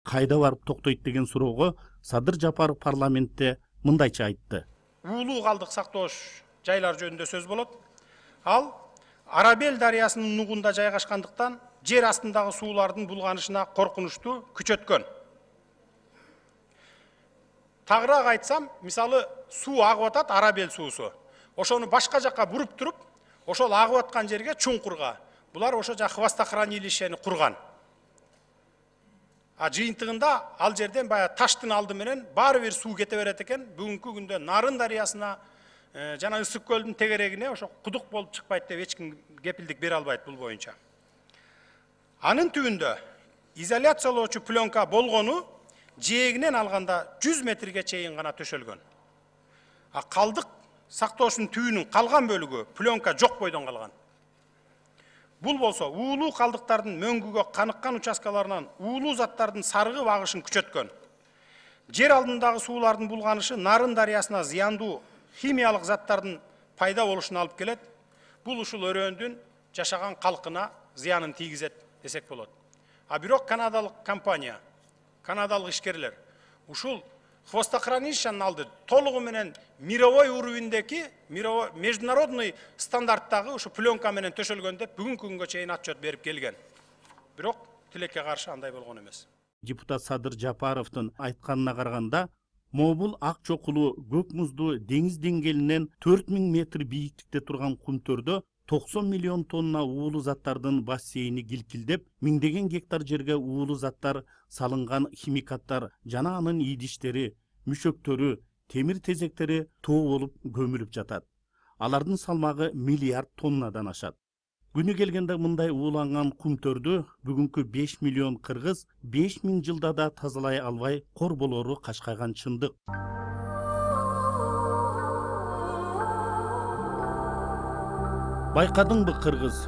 кайда барып токтойт деген суроого Садыр Жапаров парламентте мындайча айтты. Уулуу калдык сактооч жайлар жөнүндө сөз болот. Ал Арабел дарыясынын нугунда жайгашкандыктан жер астындагы суулардын булганышына коркунучту күчөткөн. Тагыраак айтсам, мисалы суу агып атат, Арабел суусу. Ошону башка жакка буруп туруп, ошол агып аткан жерге чуңкурга булар ошо жак хвостохранилищени курган. Жыйынтыгында ал жерден бая таштын алды менен баары бир суу кете берет экен. Бүгүнкү күндө Нарын дарыясына жана Ысык көлдүн тегерегине ошо кудук болуп чыкпайт деп эч ким кепилдик бере албайт бул боюнча. Анын түбүндө изоляциялоочу пленка болгону жээгинен алганда 100 метрге чейин гана төшөлгөн. Калдык сактоочунун түбүнүн калган бөлүгү пленка жок бойдон калган. Бул болсо уулуу калдыктардын мөңгүгө каныккан участкаларынан уулуу заттардын сарыгып агышын күчөткөн. Жер алдындагы суулардын булганышы Нарын дарыясына зыяндуу химиялык заттардын пайда болушуна алып келет. Бул ушул өрөөндүн жашаган калкына зыянын тийгизет десек болот. Бирок канадалык компания, канадалык ишкерлер ушул хвостохранилищенин алды толугу менен мировой уровеньдеги, международный стандарттагы ушу пленка менен төшөлгөн деп бүгүнкү күнгө чейин отчет берип келген. Бирок тилекке каршы андай болгон эмес. Депутат Садыр Жапаровдун айтканына караганда, Мобул ак чокулуу көк муздуу деңиз деңгээлинен 4000 метр бийиктикте турган кумтөрдө 90 миллион тонна уулуу заттардын бассейни килкилдеп, миңдеген гектар жерге уулуу заттар салынган химикаттар жана анын идиштери, мүшөктөрү, темир тезектери тоо болуп көмүлүп жатат. Алардын салмагы миллиард тоннадан ашат. Күнү келгенде мындай ууланган кумтөрдү бүгүнкү 5 миллион кыргыз 5000 жылда да тазалай албай кор болору качкайган чындык. Байкадыңбы кыргыз?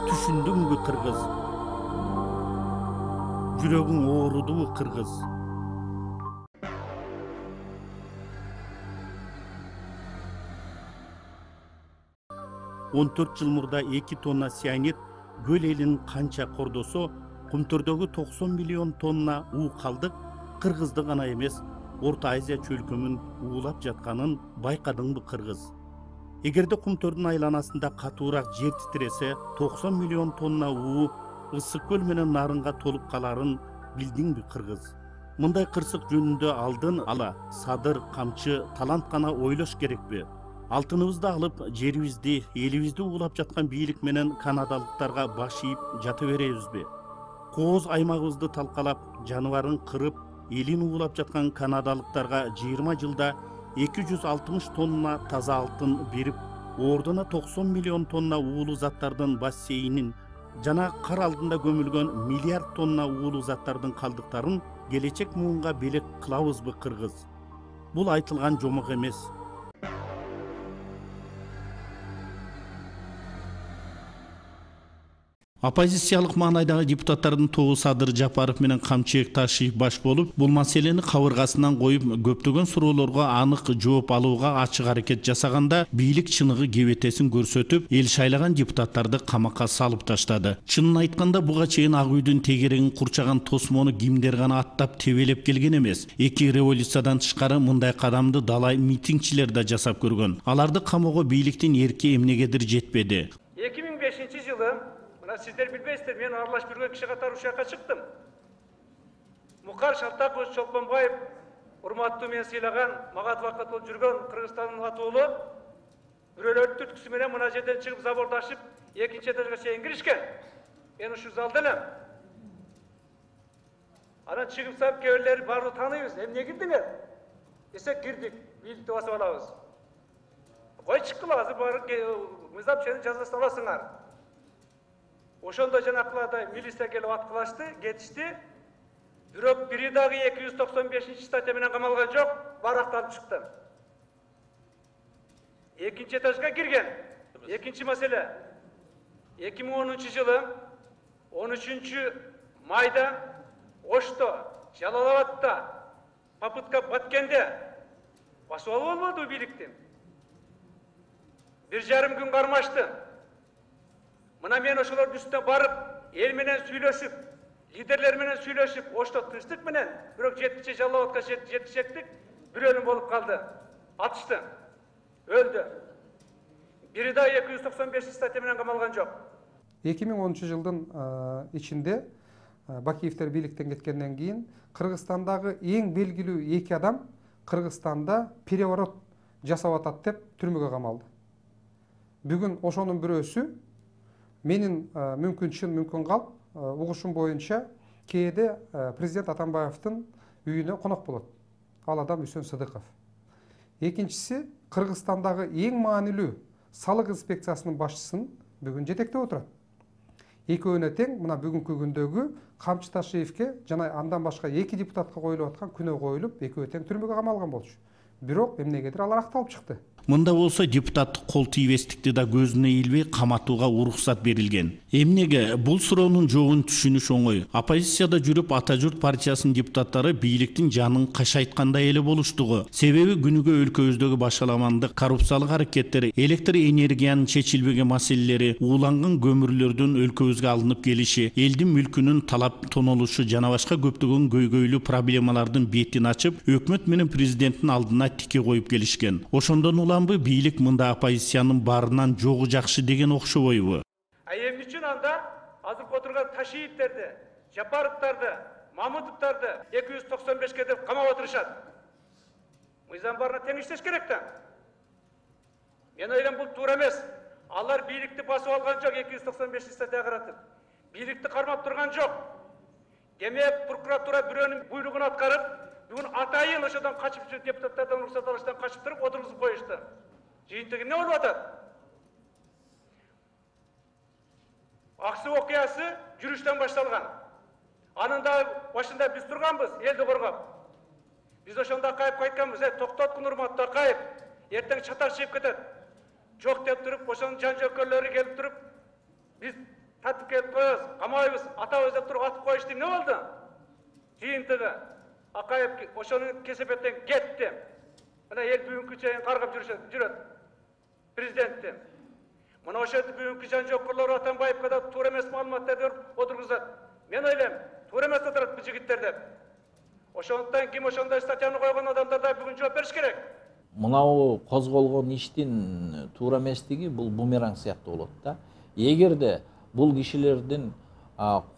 Түшүндүңбү кыргыз? Жүрөгүң оорудубу кыргыз? 14 жыл мурда 2 тонна сианид көл элин канча кордосо, кумтөрдөгү 90 миллион тонна уу калдык кыргызды гана эмес, Орто Азия чөлкөмүн уулап жатканын байкадыңбы кыргыз? Эгерде кумтөрдүн айланасында катуураак жер титиресе, 90 миллион тонна уу Ысык көл менен Нарынга толуп каларын билдиңби кыргыз? Мындай кырсык жөнүндө алдын ала Садыр, Камчы, Талант гана ойлош керекпи? Алтыныбызды алып, жерибизди, элибизди уулап жаткан бийлик менен канадалыктарга баш ийип жата беребизби? Кооз аймагыбызды талкалап, жаныбарын кырып, элин уулап жаткан канадалыктарга 20 жылда 260 тонна таза алтын берип, ордуна 90 миллион тонна уулуу заттардын бассейнин жана кар алдында көмүлгөн миллиард тонна уулуу заттардын калдыктарын келечек муунга белек кылабызбы кыргыз? Бул айтылган жомок эмес. Оппозициялык маанайдагы депутаттардын тобу Садыр Жапаров менен Камчыбек Ташиев баш болуп, бул маселени кабыргасынан коюп, көптөгөн суроолорго анык жооп алууга ачык аракет жасаганда, бийлик чыныгы кебетесин көрсөтүп, эл шайлаган депутаттарды камакка салып таштады. Чынын айтканда, буга чейин Ак үйдүн тегерегин курчаган тосмону кимдер гана аттап тебелеп келген эмес. Эки революциядан тышкары мындай кадамды далай митингчилер да жасап көргөн. Аларды камоого бийликтин эрки эмнегедир жетпеди. 2005-жылы сиздер билбейсиздер, мен аралашып жүргөн киши катары ушул жака чыктым. Мукар Шалтакович Чолпонбаев, урматтуу мен сыйлаган, мага адвокат болуп жүргөн Кыргызстандын атуулу бирөөлөрдүн түрткүсү менен мына жерден чыгып забордашып, экинчи этажга чейин киришкен. Мен ушул залда элем. Анан чыгып сап кээ баары тааныйбыз. Эмне кирдиңер? Десек кирдик, бийликти басып алабыз. Кой чыккыла, азыр баары мыйзам ченин жазасын аласыңар. Ошондо жанакыларда милиция келип аткылашты, кетишти. Бирок бири дагы 295-статья менен камалган жок, барактанып чыкты. Экинчи этажга кирген. Экинчи маселе. 2010-жылы 13-майда Ошто, Жалалабадта попытка Баткенде басып алып болбоду бийликти. 1,5 күн кармашты. Мына мен ошолордун үстүнө барып, эл менен сүйлөшүп, Liderler менен сүйлөшүп, ошто тынчтык менен, бирок жетинчи Жалал Абадка жетишектик бирөөнү болуп калды. Атышты. Öldü. Biri daha 295 статья менен камалган жок. 2010 жылдын ичинде Бакиевтер бийликтен кеткенден кийин Кыргызстандагы эң белгилүү эки адам Кыргызстанда переворот жасап атат деп түрмөгө камалды. Бүгүн ошонун бирөөсү менин мүмкүн калп угушум боюнча кээде президент Атамбаевдин үйүнө конок болот. Ал адам Үсөн Сыдыков. Экинчиси Кыргызстандагы эң маанилүү салык инспекциясынын башчысын бүгүн жетектеп отурат. Экөөнө тең мына бүгүнкү күндөгү Камчы Ташиевке жана андан башка эки депутатка коюлуп аткан күнөө коюлуп, экөө тең түрмөгө камалган болчу. Бирок эмнегедир алар акталып чыкты. Мында болсо депутаттык кол тийбестикти да көзүнө илбей каматууга уруксат берилген. Эмнеге бул суроонун жообун түшүнүш оңой. Оппозицияда жүрүп Ата журт партиясынын депутаттары бийликтин жанын кашайткандай эле болуштугу. Себеби күнүгө өлкөбүздөгү башаламандык, коррупциялык аракеттери, электр энергиянын чечилбеген маселелери, ууланган көмүрлөрдүн өлкөбүзгө алынып келиши, элдин мүлкүнүн талап тонолушу жана башка көптөгөн көйгөйлүү проблемалардын бетин ачып, өкмөт менен президенттин алдына тике коюп келишкен. Ошондон бийлик мында оппозициянын барынан жогу жакшы деген окшобойбу? Эмне үчүн анда азыркы отурган Ташиевтерди, Жапаровдарды, Мамытовдарды 295ке деп камап отурушат? Мыйзам барына тең иштеш керек да. Мен ойлойм бул туура эмес. Алар бийликти басып алган жок 295 статья каратып. Бийликти кармап турган жок. Демек прокуратура бирөөнүн буйругун аткарып, бүгүн атайын ошодон качып жүрүп депутаттардан уруксат алыштан качып туруп отургузуп коюшту. Жыйынтыгы эмне болуп атат? Аксы окуясы жүрүштөн башталган. Анын да башында биз турганбыз, элди коргоп. Биз ошондо Акаевге айтканбыз, токтоткун урматтуу Акаев, эртең чатак чыгып кетет. Жок деп туруп, ошонун жан жөкөлөрү келип туруп, биз татып келип коебуз, камайбыз, атабыз деп туруп атып коюшту. Эмне болду? Жыйынтыгы Акаев ошонун кесепеттен кетти. Мына эл бүгүнкү чейин каргап жүрөт. Президентти. Мына ошол бүгүнкү жан жоккорлор Атамбаевге да туура эмес маалыматтар берип отургузат. Мен ойлойм, туура эмес отурат бул жигиттер деп. Ошондон ким ошондой статьяны койгон адамдар да бүгүн жооп бериш керек. Мынау козголгон иштин туура эместиги бул бумеранг сыяктуу болот да. Эгерде бул кишилердин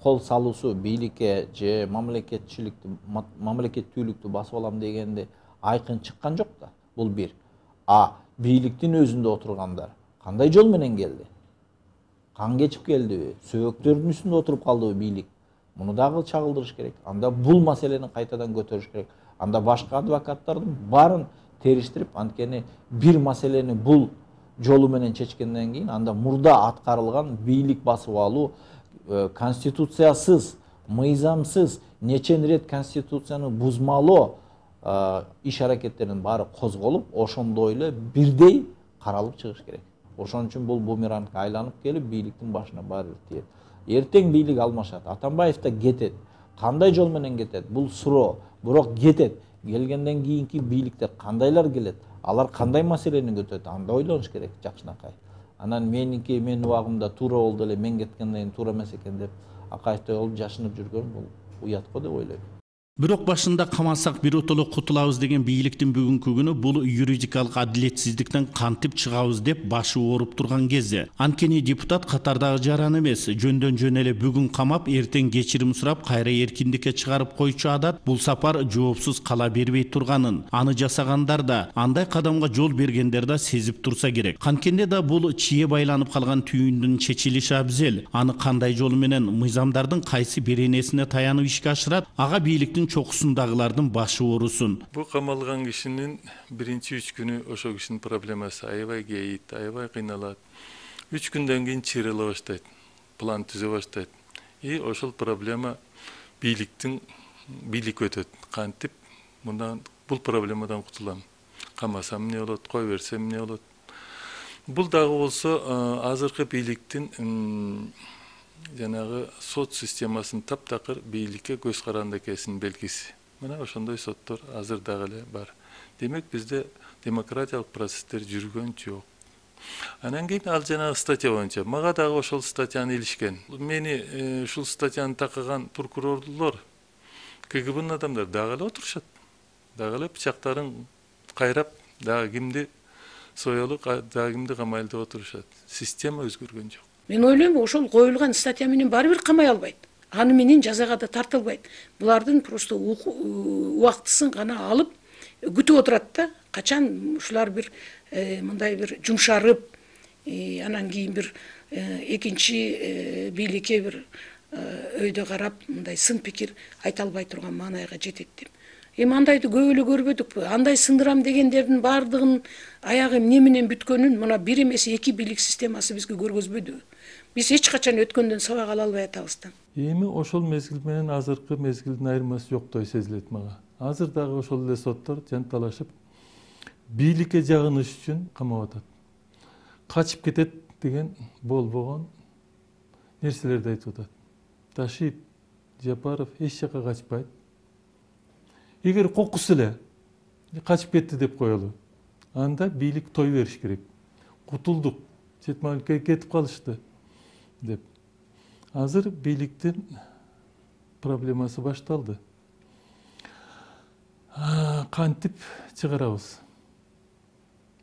кол салуусу бийликке же мамлекеттүүлүктү басып алам дегенде айкын чыккан жок да. Бул бир. Бийликтин өзүндө отургандар кандай жол менен келди? Кан кечип келдиби? Сөбөктөрдүн үстүндө отуруп калдыбы бийлик? Муну дагы чагылдырыш керек. Анда бул маселени кайтадан көтөрүш керек. Анда башка адвокаттардын баарын териштирип, анткени бир маселени бул жолу менен чечкенден кийин анда мурда аткарылган бийлик басып алуу, конституциясыз, мыйзамсыз, нечен рет конституцияны бузмалоо иш аракеттеринин баары козголуп, ошондой эле бирдей каралып чыгыш керек. Ошон үчүн бул бумеранг айланып келип бийликтин башына баары бир тиет. Эртең бийлик алмашат. Атамбаев да кетет. Кандай жол менен кетет? Бул суроо. Бирок кетет. Келгенден кийинки бийликтер кандайлар келет? Алар кандай маселени көтөрөт? Анда ойлонуш керек жакшынакай. Анан менин убагымда туура болду эле, мен кеткенден кийин туура эмес экен деп Акаевдей болуп жашынып жүргөн бул уят го деп ойлойм. Бирок башында камасак биротоло кутулабыз деген бийликтин бүгүнкү күнү бул юридикалык адилетсиздиктен кантип чыгабыз деп башы ооруп турган кезде. Анткени депутат катардагы жаран эмес, жөндөн жөн эле бүгүн камап, эртең кечирим сурап, кайра эркиндикке чыгарып койчу адат бул сапар жоопсуз кала бербей турганын, аны жасагандар да, андай кадамга жол бергендер да сезип турса керек. Канткенде да бул чие байланып калган түйүндүн чечилиши абзел. Аны кандай жол менен, мыйзамдардын кайсы беренесине таянып ишке ашырат, ага бийликтин чокусундагылардын башы оорусун. Бул камалган кишинин биринчи 3 күнү ошо кишинин проблемасы аябай кейит, аябай кыйналат. 3 күндөн кийин чыйрыла баштайт, план түзө баштайт. Ошол проблема бийлик өтөт. Кантип мындан бул проблемадан кутулам. Камасам эмне болот, кой берсем эмне болот. Бул дагы болсо азыркы бийликтин жанагы сот системасын таптакыр бийликке көз каранды экенин белгиси. Мына ошондой соттор азыр дагы эле бар. Демек бизде демократиялык процесстер жүргөн жок. Анан кийин ал жанагы статья боюнча мага дагы ошол статьяны илишкен. Мени ушул статьяны такаган прокурорлор, КГБнын адамдары дагы эле отурушат. Дагы эле бычактарын кайрап, дагы кимди соелу, дагы кимди камайлы деп отурушат. Система өзгөргөн жок. Мен ойлойм, ошол коюлган статья менен баары бир камай албайт. Аны менен жазага да тартылбайт. Булардын просто убактысын гана алып күтүп отурат да, качан ушулар бир мындай бир жумшарып, анан кийин бир экинчи бийликке бир өйдө карап мындай сын пикир айта албай турган маанайга жетет деп. Андайды көп эле көрбөдүкпү? Андай сындырам дегендердин баардыгын аягы эмне менен бүткөнүн мына бир эмес эки бийлик системасы бизге көргөзбөдү. Биз эч качан өткөндөн сабак ала албай атабыз да. Эми ошол мезгил менен азыркы мезгилдин айырмасы жоктой сезилет мага. Азыр дагы ошол эле соттор жанталашып, бийликке жагыныш үчүн камап атат. Качып кетет деген болбогон нерселерди айтып атат. Ташип, Жапаров эч жака качпайт. Эгер кокус эле качып кетти деп коелу, анда бийлик той бериш керек. Кутулдук, четмалыкка кетип калышты деп. Азыр бийликтин проблемасы башталды. Кантип чыгарабыз?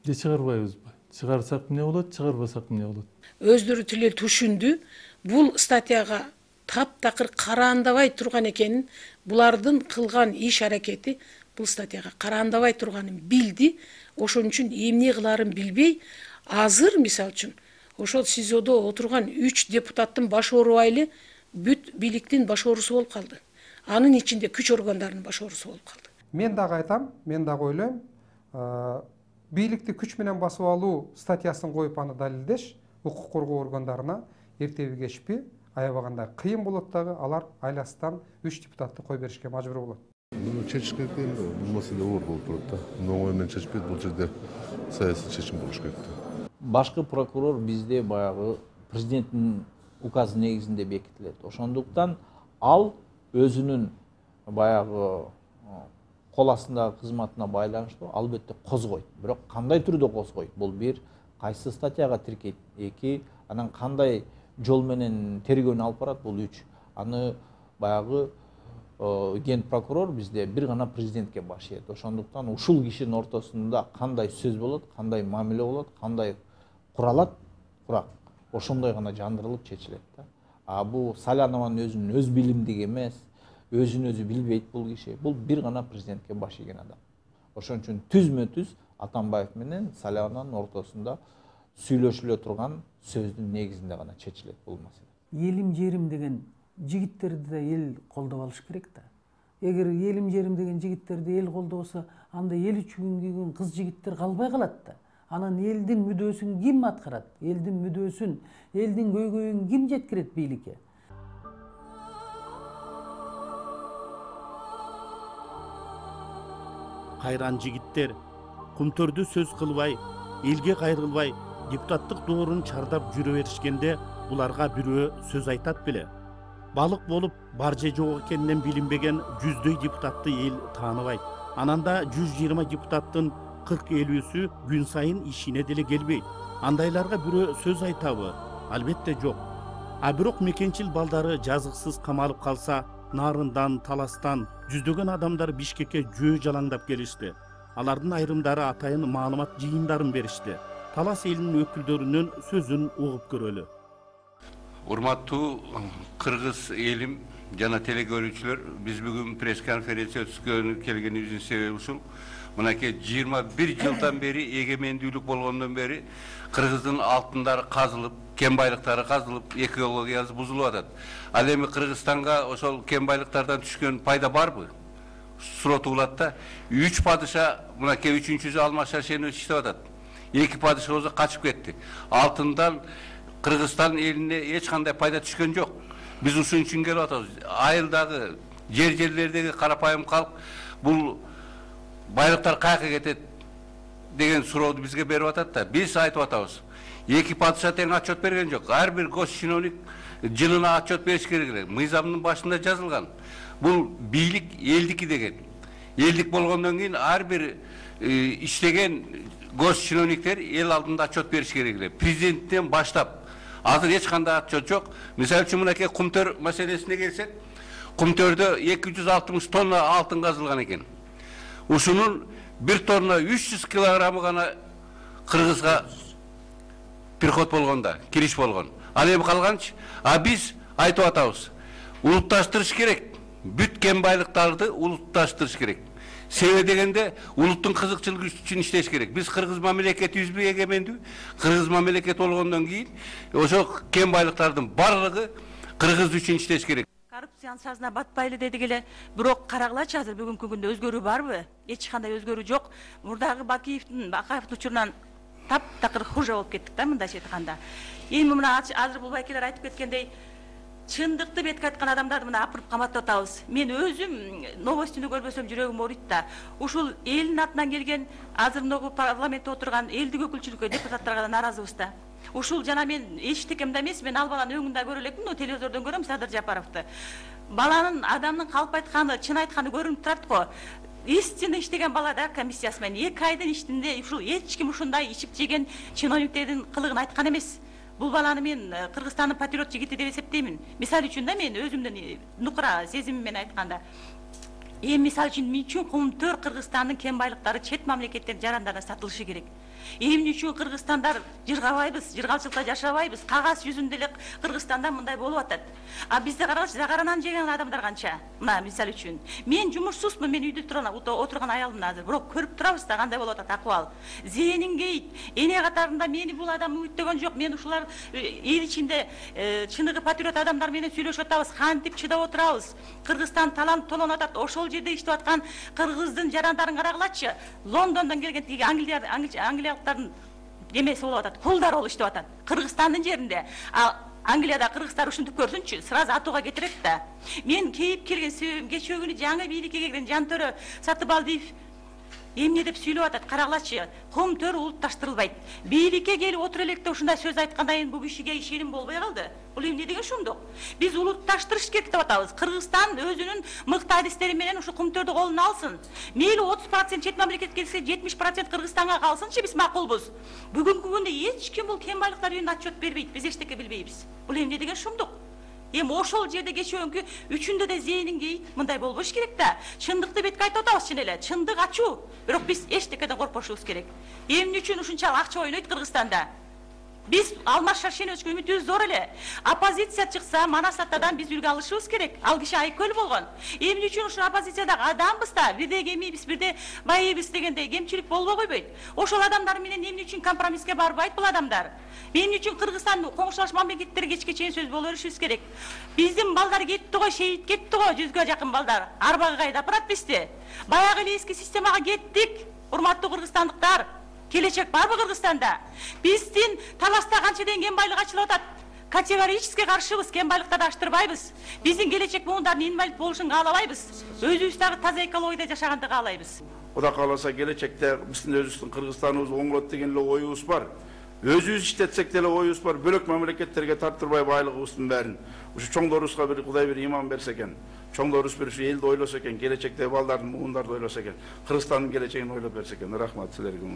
Же чыгарбайбызбы? Чыгарсак эмне болот, чыгарбасак эмне болот? Өздөрү тиле түшүндү. Бул статьяга таптакыр караандабай турган экенин, булардын кылган иш аракети бул статьяга караандабай турганын билди. Ошон үчүн эмне кыларын билбей, азыр мисалы үчүн ошол СИЗОдо отурган 3 депутаттын баш оорубай эле бүт бийликтин баш оорусу болуп калды. Анын ичинде күч органдарынын баш оорусу болуп калды. Мен дагы айтам, мен дагы ойлойм, бийликти күч менен басып алуу статьясын коюп аны далилдеш укук коргоо органдарына эртеби кечпи аябагандай кыйын болот дагы, алар айласынан 3 депутатты кой беришке мажбур болот. Bunu çeşit değil mi? Bu mesele uğur bulup durdu. Noğayla çeşit bu жерде siyasi çeşim buluş gerekti. Башкы прокурор бизде баягы президенттин указы негизинде бекитилет. Ошондуктан ал өзүнүн баягы кол астындагы кызматына байланыштуу албетте козгойт. Бирок кандай түрдө козгойт? Бул бир, кайсы статьяга тиркейт? 2, анан кандай жол менен тергөөнү алып барат? Бул 3. Аны баягы ген прокурор бизде бир гана президентке баш ийет. Ошондуктан ушул кишинин ортосунда кандай сөз болот, кандай мамиле болот, кандай куралат, курак ошондой гана жандырылып чечилет да. А бул Салянованын өзүнүн өз билимдиги эмес, өзүн өзү билбейт бул киши. Бул бир гана президентке баш ийген адам. Ошон үчүн түзмө-түз Атамбаев менен Салянованын ортосунда сүйлөшүлө турган сөздүн негизинде гана чечилет бул маселе. Элим жерим деген жигиттерди да эл колдоп алыш керек да. Эгер элим жерим деген жигиттерди эл колдобосо, анда эл үчүн кийген кыз жигиттер калбай калат да. Анан элдин мүдөөсүн ким аткарат? Элдин мүдөөсүн, элдин көйгөйүн ким жеткирет бийликке? Кайран жигиттер кумтөрдү сөз кылбай, элге кайрылбай, депутаттык доорун чардап жүрө беришкенде буларга бирөө сөз айтат беле. Балык болуп бар же жок экенинен билинбеген жүздөй депутатты эл тааныбайт. Ананда 120 депутаттын 40-50-сү күн сайын ишине деле келбейт. Андайларга бирөө сөз айтабы? Албетте жок. А бирок мекенчил балдары жазыксыз камалып калса, Нарындан, Таластан жүздөгөн адамдар Бишкекке жөө жалаңдап келишти. Алардын айрымдары атайын маалымат жыйындарын беришти. Талас элинин өкүлдөрүнүн сөзүн угуп көрөлү. Урматтуу кыргыз элим жана телекөрүүчүлөр, биз бүгүн пресс конференция өткөрүп келгенибиздин себеби ушул. Мынакей 21 жылдан бери эгемендүүлүк болгондон бери кыргыздын алтындары казылып, кен байлыктары казылып, экологиясы бузулуп атат. Ал эми Кыргызстанга ошол кен байлыктардан түшкөн пайда барбы? Суроо туулат да. 3 падыша мынакей 3-чүсү Алмаз Шенов иштеп атат. 2 падыша болсо качып кетти. Алтындан Кыргызстан элине эч кандай пайда түшкөн жок. Биз ушун үчүн келип атабыз. Айылдагы жерлердеги карапайым калк бул байлыктар каяка кетет деген сурооду бизге берип атат да. Биз айтып атабыз. 2 падыша тең отчет берген жок. Ар бир гос чиновник жылына отчет бериш керек. Мыйзамдын башында жазылган. Бул бийлик элдики деген. Элдик болгондон кийин ар бир иштеген госчиновниктер эл алдында отчет бериш керек эле. Президенттен баштап азыр эч кандай отчет жок. Мисалы үчүн мынакей кумтөр маселесине келсек, кумтөрдө 260 тонна алтын казылган экен. Ушунун 1 тонна 300 килограммы гана Кыргызга приход болгонда, кириш болгон. Ал эми калганчы, биз айтып атабыз. Улутташтырыш керек. Бүт кен байлыктарды улутташтырыш керек. Себеби дегенде улуттун кызыкчылыгы үчүн иштеш керек. Биз кыргыз мамлекетибизби эгемендүү, кыргыз мамлекет болгондон кийин ошо кен байлыктардын барлыгы кыргыз үчүн иштеш керек. Коррупциянын сазына батпайлы дедик эле, бирок карагылачы азыр бүгүнкү күндө өзгөрүү барбы? Эч кандай өзгөрүү жок. Мурдагы Бакаевдин учурунан таптакыр хуже болуп кеттик да, мындайча айтканда. Эми мына азыр бул байкелер айтып кеткендей, чындыкты бетке айткан адамдарды мына апырып каматып атабыз. Мен өзүм новостьтүнү көрбөсөм жүрөгүм ооруйт да. Ушул элдин атынан келген, азыр могу парламентте отурган элдик өкүлчүлүккө, депутаттарга да нааразыбыз да. Ушул жана мен эчтекемде эмес, мен ал баланы өңүндө көрө элекмин, телевизордон көрөм Садыр Жапаровду. Баланын, адамдын калп айтканы, чын айтканы көрүнүп турат го. Истинно иштеген бала да комиссиясы менен 2 айдын ичинде ушул эч ким ушундай ичип жеген чиновниктердин кылыгын айткан эмес. Бул баланы мен Кыргызстандын патриот жигити деп эсептеймин. Мисалы үчүн да мен өзүмдүн нукура сезимим менен айтканда. Мисалы үчүн мен үчүн Кумтөр Кыргызстандын кен байлыктары чет мамлекеттердин жарандарына сатылышы керек. Эмне үчүн Кыргызстандар жыргабайбыз, жыргалчылыкта жашабайбыз, кагаз жүзүндө эле Кыргызстанда мындай болуп атат. Бизде карагылчы, загаранан жеген адамдар канча. Мына мисалы үчүн мен жумушсузмун, мен үйдө отурган аялмын азыр, бирок көрүп турабыз да кандай болуп атат акыбал. Зээнин кейт, эне катарында мени бул адам үгүттөгөн жок, мен ушулар эл ичинде чыныгы патриот адамдар менен сүйлөшүп атабыз, кантип чыдап отурабыз. Кыргызстан таланып толонуп атат, ошол жерде иштеп аткан кыргыздын жарандарын карагылачы. Лондондон келген тиги англиялыктардын демеси болуп атат, кулдар болуп иштеп атат. Кыргызстандын жеринде. Англияда кыргыздар ушинтип көрсүнчү, сразу атууга кетирет да. Мен кейип келген себебим кечээ күнү жаңы бийликке келген Жантөрө Сатыбалдиев эмне деп сүйлөп атат, карагылачы, Кумтөр улутташтырылбайт. Бийликке келип отура электе ушундай сөз айткандан кийин бул кишиге ишеним болбой калды. Бул эмне деген шундук? Биз улутташтырыш керек деп атабыз. Кыргызстан өзүнүн мыкты адистери менен ушу Кумтөрдү колуна алсын. Мейли 30% чет мамлекет келсе, 70% Кыргызстанга калсынчы, биз макулбуз. Бүгүнкү күндө эч ким бул кен байлыктар жөнүндө отчет бербейт. Биз эчтеке билбейбиз. Бул эмне деген шундук? Эми ошол жерде кечөөңкү үчүндө да зээнин кейт, мындай болбош керек да. Чындыкты бетке айтып атабыз чын эле. Чындык ачуу. Бирок биз эчтекеден коркпошубуз керек. Эмне үчүн ушунчалык акча ойнойт Кыргызстанда? Биз Алмаз Шаршеновичке үмүтүбүз зор эле. Оппозиция чыкса, Манас Атадан биз үлгү алышыбыз керек. Ал киши айкөл болгон. Эмне үчүн ушул оппозициядагы адамбыз да, бирде кемийбиз, бирде байыбыз дегендей кемчилик болбой койбойт. Ошол адамдар менен эмне үчүн компромисске барбайт бул адамдар? Эмне үчүн Кыргызстан коңшулаш мамлекеттерге кечке чейин сөз боло беришибиз керек? Биздин балдар кетти го, шейит кетти го, 100гө жакын балдар. Арбага кайда апарат бизди? Баягы эле эски системага кеттик, урматтуу кыргызстандыктар. Келечек барбы Кыргызстанда? Биздин таласта канча деген кен байлыгы ачылып атат. Категорически каршыбыз, кен байлыктарды аштырбайбыз. Биздин келечек буындардын инвалид болушун каалабайбыз. Өзүбүз дагы таза экологияда жашаганды каалайбыз. Кудай кааласа келечекте биздин өзүбүздүн Кыргызстаныбыз оңолот деген эле оюбуз бар. Өзүбүз иштетсек деле оюбуз бар. Бөлөк мамлекеттерге тартырбай байлыгыбыздын баарын ушу чоңдорубузга бир Кудай бир иман берсе экен. Чоңдорубуз бир ушу элди ойлосо экен, келечекте балдардын, муундарды ойлосо экен, Кыргызстандын келечегин ойлоп берсе экен. Рахмат силерге.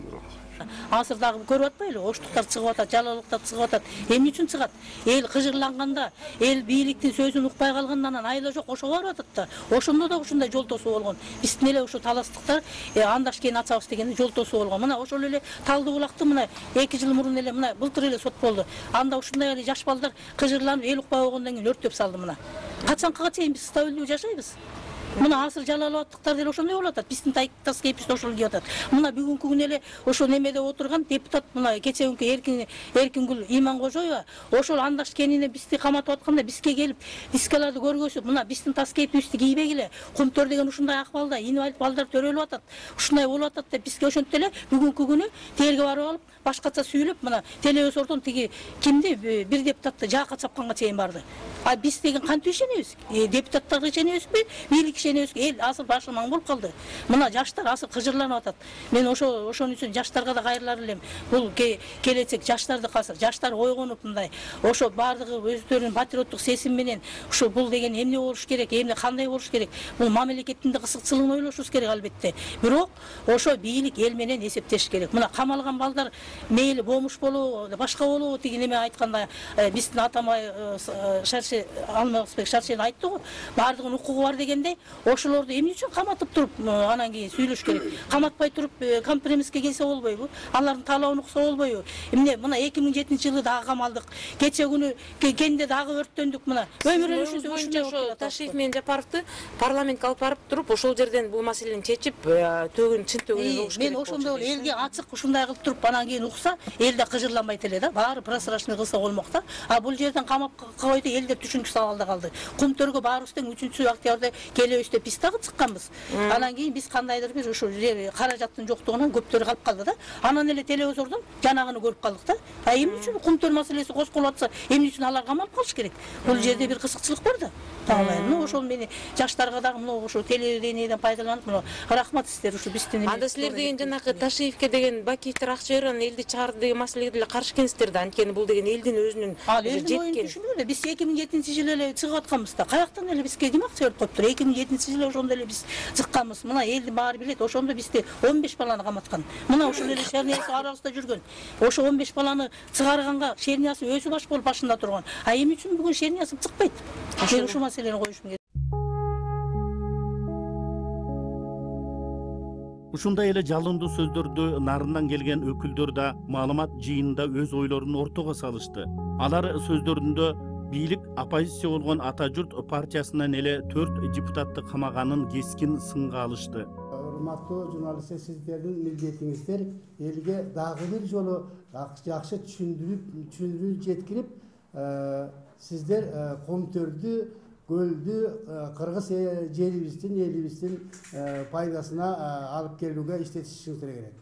Азыр дагы көрүп атпайлы, оштуктар чыгып атат, жалалыктар чыгып атат. Эмне үчүн чыгат? Эл кыжырланганда, эл бийликтин сөзүн укпай калгандан айла жок ошого барып атат да. Ошондо да ушундай жол тосуу болгон. Биздин эле ушу таластыктар андаш кийин ачабыз деген жол тосуу болгон. Мына ошол эле Талды булакты мына 2 жыл мурун эле мына былтыр эле сот болду. Анда ушундай эле жаш балдар кыжырланып, эл укпай койгондон кийин өрттөп салды мына. Качанкыга чейин биз стабилдүү жашайбыз? Мына азыр жалалаттыктар деле ошондой болуп атат. Биздин тас кейпибиз ошол кийип атат. Мына бүгүнкү күнү эле ошо немеде отурган депутат мына кечээкүнкү Эркингүл Имангожоева ошол андаш кенине бизди каматып атканда бизге келип, дискаларды көргөзүп, мына биздин тас кейпибизди кийбегиле. Кумтөр деген ушундай акыбалда инвалид балдар төрөлүп атат. Ушундай болуп атат деп бизге ошентип эле бүгүнкү күнү терге барып алып, башкача сүйлөп, мына телевизордон тиги кимди бир депутатты жаакка чапканга чейин барды. Биз деген кантип ишенебиз? Депутаттарга ишенебизби? Бийлик кичене эл азыр башымаң болуп калды. Мына жаштар азыр кыжырланып атат. Мен ошон үчүн жаштарга да кайрылар элем. Бул келечек жаштарды касыр. Жаштар ойгонуп мындай ошо бардыгы өздөрүнүн патриоттук сезим менен ушу бул деген эмне болуш керек, эмне кандай болуш керек. Бул мамлекеттин да кызыкчылыгын ойлошубуз керек албетте. Бирок ошо бийлик эл менен эсептеш керек. Мына камалган балдар мейли бомуш болобу, башка болобу деген эме айтканда биздин атамай Шарши Алмазбек Шаршин айтты го, бардыгынын укугу бар дегенде, ошолорду эмне үчүн каматып туруп анан кийин сүйлөш керек. Каматпай туруп компромисске келсе болбойбу? Алардын талабын укса болбойбу? Эмне мына 2007-жылы дагы камалдык. Кече күнү кенде дагы өрттөндүк мына. Өмүрүбүз боюнча ошо Ташиев менен Жапаровду парламентке алып барып туруп, ошол жерден бул маселени чечип, төгүн чын төгүн угуш керек. Мен ошондой элге ачык ушундай кылып туруп анан кийин укса, эл да кыжырланбайт эле да. Баары прозрачный кылса болмок да. А бул жерден камап койду, элдер түшүнүксүз абалда калды. Кумтөргө баарыбыз тең 3-чү октябрда келебиз деп биз дагы чыкканбыз. Анан кийин биз кандайдыр бир ушу каражаттын жоктугунан көптөрү калып калды да. Анан эле телевизордон жанагыны көрүп калдык да. А эмне үчүн кумтөр маселеси козголуп атса, эмне үчүн алар камалып калыш керек? Бул жерде бир кызыкчылык бар да. Таалайын. Ошол мени жаштарга дагы мына ошо телевидениеден пайдаланып, мына рахмат сиздер ушу биздин. Анда силер деген жанагы Ташиевке деген Бакиевтер акча берген элди чыгарды деген маселеге деле каршы экенсиздер да. Анткени бул деген элдин өзүнүн жеткен. Биз 2007-жылы эле чыгып атканбыз да. Каяктан эле бизге ким акча берип коюптур? 2007-жылы ошондо эле биз чыкканбыз. Мына элдин баары билет, ошондо бизде 15 баланы каматкан. Мына ошол эле Шерниясы арабызда жүргөн. Ошо 15 баланы чыгарганга Шерниясы өзү баш болуп башында турган. А эмне үчүн бүгүн Шерниясы чыкпайт? Мен ушул маселени коюшум керек. Ушундай эле жалындуу сөздөрдү нарындан келген өкүлдөр да маалымат жыйынында өз ойлорун ортого салышты. Алар сөздөрүндө бийлик оппозиция болгон Ата журт партиясынан эле 4 депутатты камаганын кескин сынга алышты. Урматтуу журналисттер, сиздердин милдетиңиздер элге дагы бир жолу жакшы түшүндүрүп жеткирип, сиздер Комтөрдү, Көлдү кыргыз жерибиздин, элибиздин пайдасына алып келүүгө иштетишиңиз керек.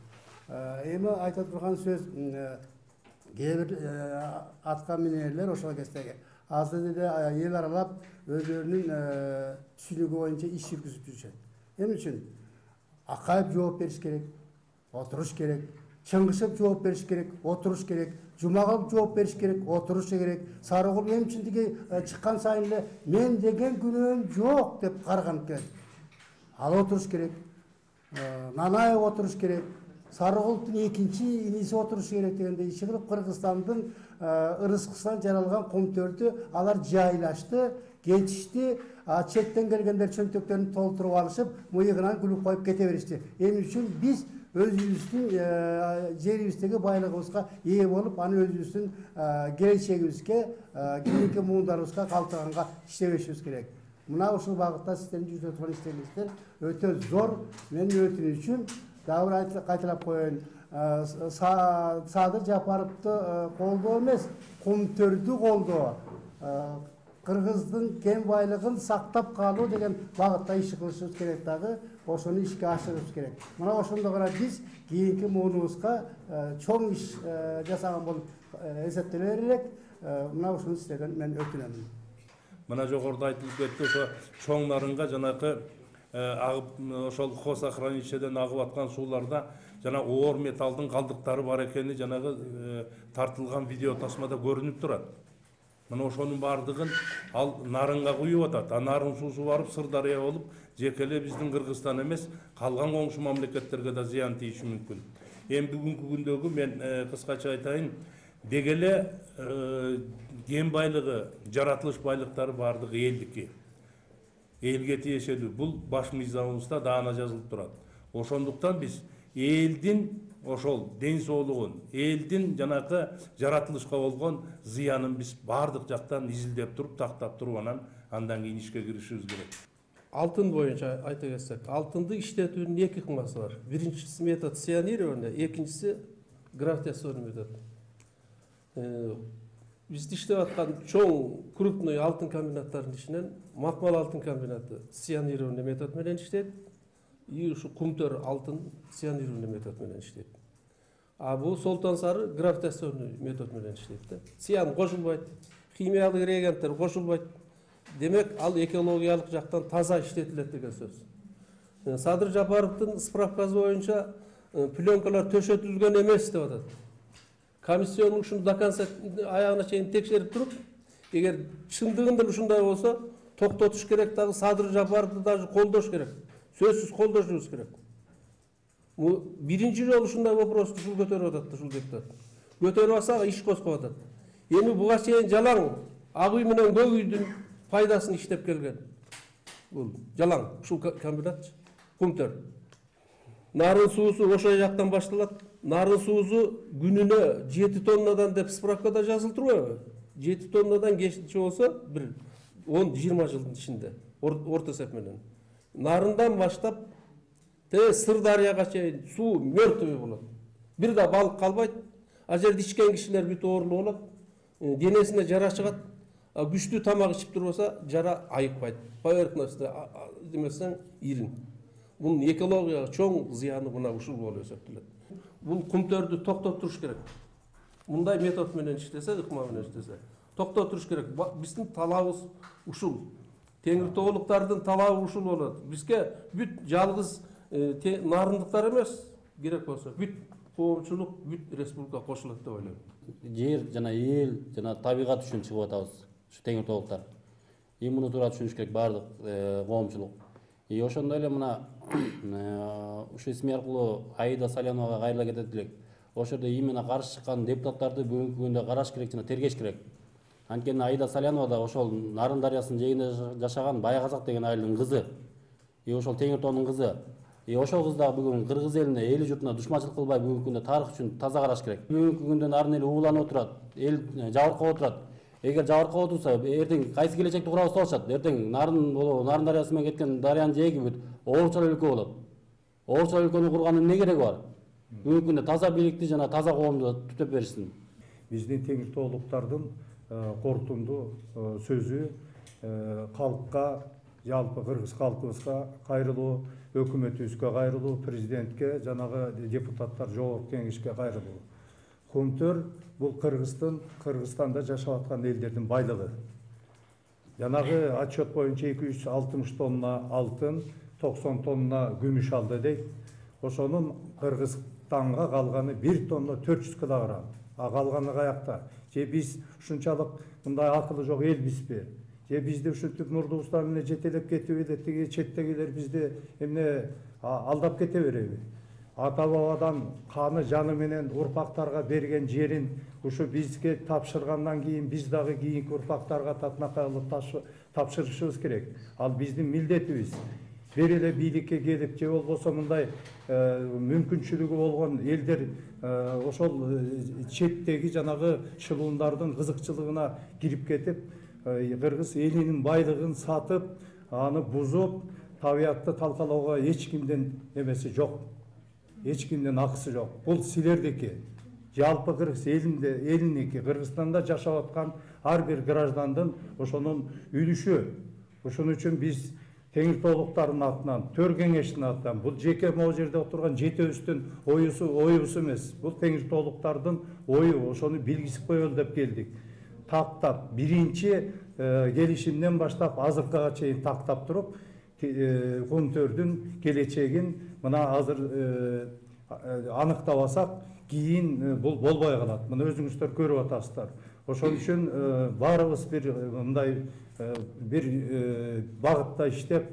Эми айта турган сөз, кээ бир атка минерлер ошол кездеги азыр эле эл аралап өздөрүнүн түшүнүгү боюнча иш жүргүзүп жүрүшөт. Эмне үчүн? Акаев жооп бериш керек, отуруш керек. Чыңгышев жооп бериш керек, отуруш керек. Жумагулов жооп бериш керек, отуруш керек. Сарыгул эмчиндиги чыккан сайын эле мен деген күнөөм жок деп карганып келет. Ал отуруш керек. Нанаев отуруш керек. Сарыгуловдун экинчи иниси отуруш керек дегенде иши кылып Кыргызстандын ырыскысынан жаралган Комтөрдү алар жайлашты, кетишти. Четтен келгендер чөнтөктөрүн толтуруп алышып, мыйыгынан күлүп коюп кете беришти. Эмне үчүн биз өзүбүздүн жерибиздеги байлыгыбызга ээ болуп, аны өзүбүздүн келечегибизге, кийинки муундарыбызга калтырганга иштебешибиз керек. Мына ушул багытта сиздердин жүргүзүп турган иштериңиздер өтө зор. Менин өтүнүчүм дагы бир кайталап коеюн. Садыр Жапаровду колдоо эмес, Комтөрдү колдоо. Кыргыздын кен байлыгын сактап калуу деген багытта иш кылышыбыз керек дагы, ошону ишке ашырышыбыз керек. Мына ошондо гана биз кийинки муунубузга чоң иш жасаган болуп эсептеле берет. Мына ушуну сиздерден мен өтүнөмүн. Мына жогоруда айтылып кетти, ошо чоң нарынга жанакы агып ошол хозохранилищеден агып аткан сууларда жана оор металлдын калдыктары бар экени жанагы тартылган видео тасмада көрүнүп турат. Мына ошонун бардыгын ал нарынга куюп атат. А нарын суусу барып Сырдарыя болуп, жекеле биздин Кыргызстан эмес, калган коңшу мамлекеттерге да зыян тийиши мүмкүн. Эми бүгүнкү күндөгү мен кыскача айтайын, дегеле кен байлыгы, жаратылыш байлыктары бардыгы элдики. Элге тиешелүү. Бул баш мыйзамыбызда даана жазылып турат. Ошондуктан биз элдин ошол ден соолугун, элдин жанакы жаратылышка болгон зыянын биз бардык жактан изилдеп туруп, тактап туруп андан кийин ишке киришибиз керек. Алтын боюнча айта кетсек, алтынды иштетүүнүн эки кымасы бар. Биринчиси метод цианирование, экинчиси гравитационный метод. Биз иштеп аткан чоң крупный алтын комбинаттарынын ичинен Макмал алтын комбинаты цианирование метод менен иштейт. И ушу Кумтөр алтын цианирование метод менен иштейт. А бул Солтан Сары гравитационный метод менен иштейт да. Циан кошулбайт, химиялык реагенттер кошулбайт. демек ал экологиялық жақтан таза иштетилет деген сөз. Садыр Жапаровдун справкасы боюнча пленкалар төшөтүлгөн эмес деп атат. Комиссионун ушуну до конца аягына чейин текшерип туруп, эгер чындыгында ушундай болсо токтотуш керек, дагы Садыр Жапаровду даже колдош керек. Сөзсүз колдошубуз керек. Биринчи жолу ушундай вопросту ушул көтөрүп атат, ушул депутат. Көтөрүп алса иш козгоп атат. Эми буга чейин жалаң ак үй менен көк үйдүн пайдасын иштеп келген. Бул жалаң ушул комбинат Кумтөр. Нарын суусу ошол жактан башталат. Нарын суусу күнүнө 7 тоннадан деп справкада жазылып турбайбы? 7 тоннадан кешинче болсо бир 10-20 жылдын ичинде орто эсеп менен. Нарындан баштап Сырдарыяга чейин суу мертвый болот. Бир да балык калбайт. А жерде ичкен кишилер бүт оорулуу болот. Денесине жара чыгат. Күчтүү тамак ичип турбаса жара айыкпайт. Поверхностьта демесең ирин. Бунун экологияга чоң зыяны мына ушул болуп эсептелет. Бул Кумтөрдү токтотуш керек. Мындай метод менен иштесе, ыкма менен иштесе, токтотуш керек. Биздин талабыбыз ушул. Теңир тоолуктардын талабы ушул болот. Бизге бүт жалгыз нарындыктар эмес, керек болсо бүт коомчулук, бүт республика кошулат деп ойлойм. Жер жана эл жана табигат үчүн чыгып атабыз. Ушу теңир тоолуктар. Муну туура түшүнүш керек баардык коомчулук. Ошондой эле мына ушу исми аркылуу Аида Саляновага кайрыла кетет элек. Ошол жерде именно каршы чыккан депутаттарды бүгүнкү күндө караш керек жана тергеш керек. Анткени Аида Салянова да ошол Нарын дарыясынын жээгинде жашаган Бая Казак деген айылдын кызы. Ошол теңир тоонун кызы. Ошол кыз дагы бүгүн кыргыз элине, эли журтуна душманчылык кылбай бүгүнкү күндө тарых үчүн таза караш керек. Бүгүнкү күндө Нарын эли ууланып отурат, эл жабыркап отурат. Эгер жабыркап отурса, эртең кайсы келечекти курабыз деп атышат. Эртең Нарын дарыясы менен кеткен дарыянын жээги бүт оорчол өлкө болот. Оорчол өлкөнү курганын эмне кереги бар? Бүгүнкү күндө таза бийликти жана таза коомду түтөп беришсин. Биздин теңир тоолуктардын корутунду сөзү калкка, жалпы кыргыз калкыбызга кайрылуу, өкмөтүбүзгө кайрылуу, президентке, жанагы депутаттар жогорку кеңешке кайрылуу. Кумтөр бул Кыргызстанда жашап аткан элдердин байлыгы. Жанагы отчет боюнча 260 тонна алтын, 90 тонна күмүш алды дейт. Ошонун Кыргызстанга калганы 1 тонна 400 килограмм. А калганы каякта? Же биз ушунчалык мындай акылы жок элбизби? Же бизди ушинтип мурдубуздар менен жетелеп кетип эле тиги четтегилер бизди эмне алдап кете береби? Ата бабадан каны жаны менен урпактарга берген жерин ушу бизге тапшыргандан кийин биз дагы кийинки урпактарга татынакай кылып тапшырышыбыз керек. Ал биздин милдетибиз. Бир эле бийликке келип же болбосо мындай мүмкүнчүлүгү болгон элдер ошол четтеги жанагы шылуундардын кызыкчылыгына кирип кетип, кыргыз элинин байлыгын сатып, аны бузуп, табиятты талкалоого эч кимдин эмеси жок. Эч кимдин акысы жок. Бул силердики. Жалпы кыргыз элиники, Кыргызстанда жашап аткан ар бир граждандын ошонун үлүшү. Ошон үчүн биз теңир тоолуктардын атынан, төр кеңештин атынан, бул жеке могу жерде отурган жетөөбүздүн оюбуз эмес. Бул теңир тоолуктардын ою, ошону билгизип коелу деп келдик. Тактап, биринчи келишимден баштап азыркыга чейин тактап туруп, Кумтөрдүн келечегин мына азыр аныктабасак, кийин бул болбой калат. Мына өзүңүздөр көрүп атасыздар. Ошон үчүн баарыбыз бир мындай бир багытта иштеп,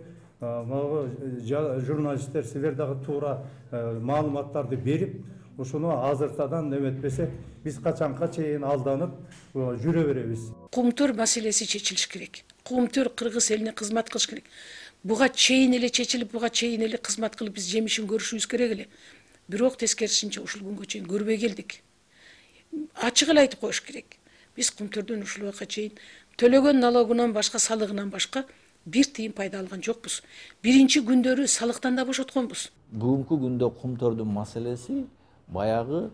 журналисттер силер дагы туура маалыматтарды берип, ушуну азыртадан эметпесек, биз качанка чейин алданып жүрө беребиз. Кумтөр маселеси чечилиш керек. Кумтөр кыргыз элине кызмат кылыш керек. Буга чейин эле чечилип, буга чейин эле кызмат кылып биз жемишин көрүшүбүз керек эле. Бирок тескерисинче ушул күнгө чейин көрбөй келдик. Ачык эле айтып коюш керек. Биз Кумтөрдөн ушул убакка чейин төлөгөн налогунан башка, салыгынан башка бир тыйын пайда алган жокпуз. Биринчи күндөрү салыктан да бошотконбуз. Бүгүнкү күндө Кумтөрдүн маселеси баягы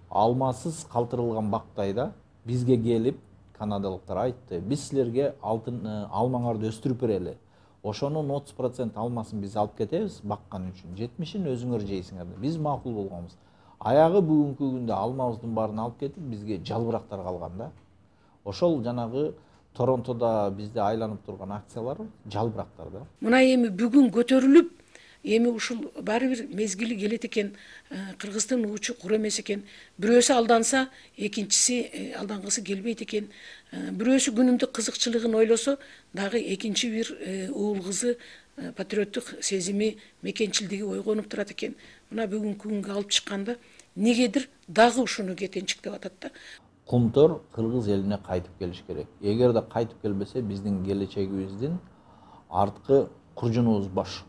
алмасыз калтырылган бактайда бизге келип канадалыктар айтты. Биз силерге алмаңарды өстүрүп берели. Ошонун 30% алмасын биз алып кетебиз баккан үчүн. 70-ин өзүңөр жейсиңер. Биз макул болгонбуз. Аягы бүгүнкү күндө алмабыздын баарын алып кетип бизге жалбырактар калган да. Ошол жанагы Торонтода бизде айланып турган акциялар жалбырактар да. Мына эми бүгүн көтөрүлүп, эми ушул баары бир мезгили келет экен, Кыргыздын учу кур эмес экен. Бирөөсү алданса, экинчиси алдангысы келбейт экен. Бирөөсү күнүмдүк кызыкчылыгын ойлосо, дагы экинчи бир уул кызы патриоттук сезими, мекенчилдиги ойгонуп турат экен. Мына бүгүнкү күнгө алып чыкканда, негедир дагы ушуну кетенчиктеп атат да. Кумтөр кыргыз элине кайтып келиш керек. Эгерде кайтып келбесе, биздин келечегибиздин арткы куржунубуз бош.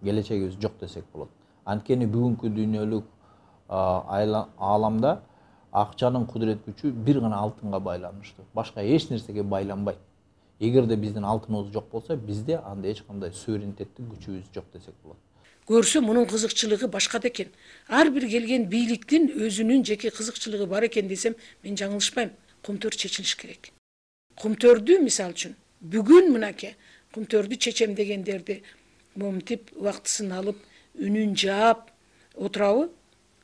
Келечегибиз жок десек болот. Анткени бүгүнкү дүйнөлүк ааламда акчанын кудурет күчү бир гана алтынга байланыштуу. Башка эч нерсеге байланбайт. Эгерде биздин алтыныбыз жок болсо, бизде анда эч кандай суверенитеттик күчүбүз жок десек болот. Көрсө мунун кызыкчылыгы башкада экен. Ар бир келген бийликтин өзүнүн жеке кызыкчылыгы бар экен десем, мен жаңылышпайм. Кумтөр чечилиш керек. Кумтөрдү мисалы үчүн бүгүн мынакей кумтөрдү чечем дегендерди момтип убактысын алып, үнүн жаап отурабы?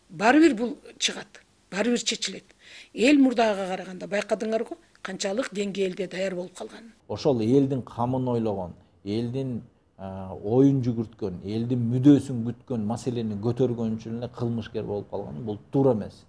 Баары бир бул чыгат. Баары бир чечилет. Эл мурдага караганда байкадыңарбы? Канчалык деңгээлде даяр болуп калганын. Ошол элдин камын ойлогон, элдин оюн жүгүрткөн, элдин мүдөөсүн күткөн маселени көтөргөн үчүн эле кылмышкер болуп калган. Бул туура эмес.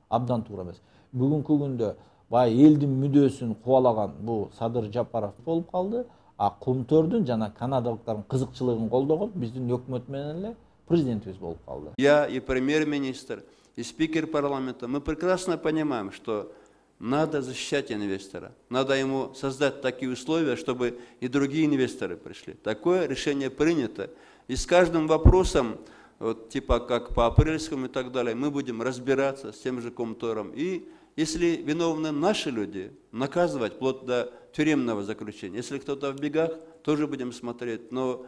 Абдан туура эмес. Бүгүнкү күндө баягы элдин мүдөөсүн кубалаган бул Садыр Жапаров болуп калды. А Кумтөрдүн жана канадалыктардын кызыкчылыгын колдогон биздин өкмөт менен эле президентибиз болуп калды. Я и премьер-министр, и спикер парламента, мы прекрасно понимаем, что надо защищать инвестора. Надо ему создать такие условия, чтобы и другие инвесторы пришли. Такое решение принято. И с каждым вопросом, вот, типа как по апрельскому и так далее, мы будем разбираться с тем же Кумтөром. И если виновны наши люди, наказывать вплоть до тюремного заключения. Если кто-то в бегах, тоже будем смотреть. Но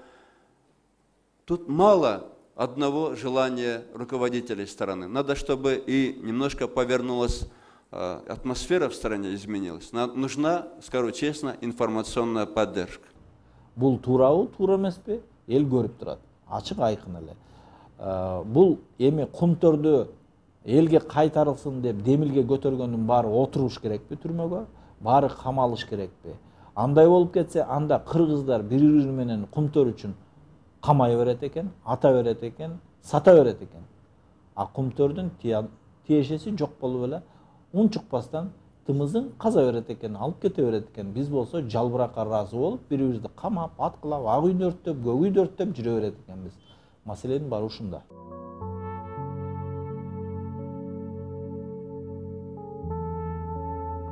тут мало одного желания руководителей страны. Надо, чтобы и немножко повернулась атмосфера в стране, изменилась. Нужна, скажу честно, информационная поддержка. Бул туурабы, туура эмеспи? Эл көрүп турат. Ачык айкын эле. Бул эми Кумтөрдү элге кайтарылсын деп демилге көтөргөндүн баары отуруш керекпи түрмөгө? Баары камалыш керекпи? Андай болуп кетсе, анда кыргыздар бири-бири менен Кумтөр үчүн камай берет экен, ата берет экен, сата берет экен. А Кумтөрдүн тиешеси жок болуп эле унчукпастан тымызын каза берет экен, алып кете берет экен. Биз болсо жалбыракка ыраазы болуп, бири-бирибизди камап, аткылап, ак үйдү өрттөп, көк үйдү өрттөп жүрө берет экенбиз. Маселенин баары ушунда.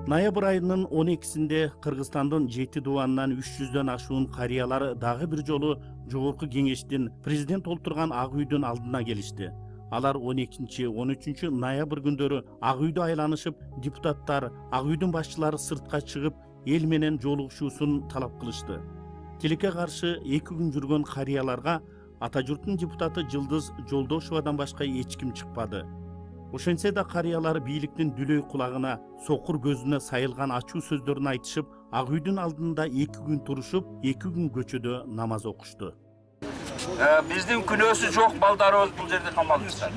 Ноябрь айынын 12-синде Кыргызстандын 7 дубанынан 300дөн ашуун карыялар дагы бир жолу жогорку кеңештин президент олтурган Ак үйдүн алдына келишти. Алар 12-13 ноябрь күндөрү Ак үйдү айланышып, депутаттар, Ак үйдүн башчылары сыртка чыгып, эл менен жолугушуусун талап кылышты. Тилекке каршы 2 күн жүргөн карыяларга ата журттун депутаты Жылдыз Жолдошевадан башка эч ким чыкпады. Ошентсе да карыялар бийликтин дүлөй кулагына, сокур көзүнө сайылган ачуу сөздөрүн айтышып, Ак үйдүн алдында 2 күн турушуп, 2 күн көчөдө намаз окушту. Биздин күнөөсү жок балдарыбыз бул жерде камалып жатат.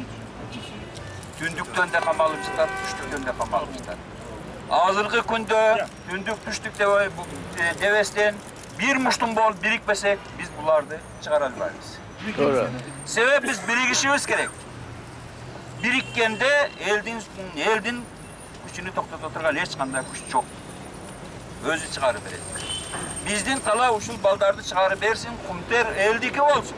Түндүктөн да камалып жатат, түштүктөн да камалып жатат. Азыркы күндө түндүк түштүк дебестен бир муштум болуп бирикпесек, биз буларды чыгара албайбыз. Себеп биз биригишибиз керек. Бириккенде элдин күчүнү токтото турган эч кандай күч жок. Өзү чыгарып берет. Биздин талап ушул балдарды чыгарып берсин, Кумтөр элдики болсун.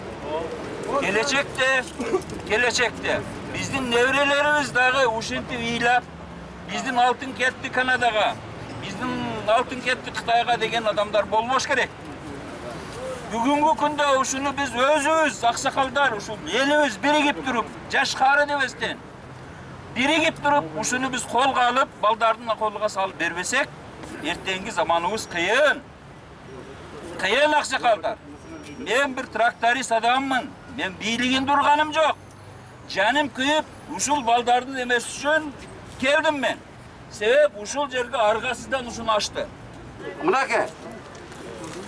Келечекте биздин неберелерибиз дагы ушинтип ыйлап, биздин алтын кетти Канадага, биздин алтын кетти Кытайга деген адамдар болбош керек. Бүгүнкү күндө ушуну биз өзүбүз, аксакалдар, ушул элибиз биригип туруп, жаш кары дебестен биригип туруп, ушуну биз колго алып, балдардын колуна салып бербесек, эртеңки заманыбыз кыйын. Кыйын аксакалдар. Мен бир тракторист адаммын. Мен бийлигин турганым жок. Жаным күйүп, ушул балдарды эмес үчүн келдим мен. Себеп ушул жерге аргасыздан ушуну ачты. Мынакей,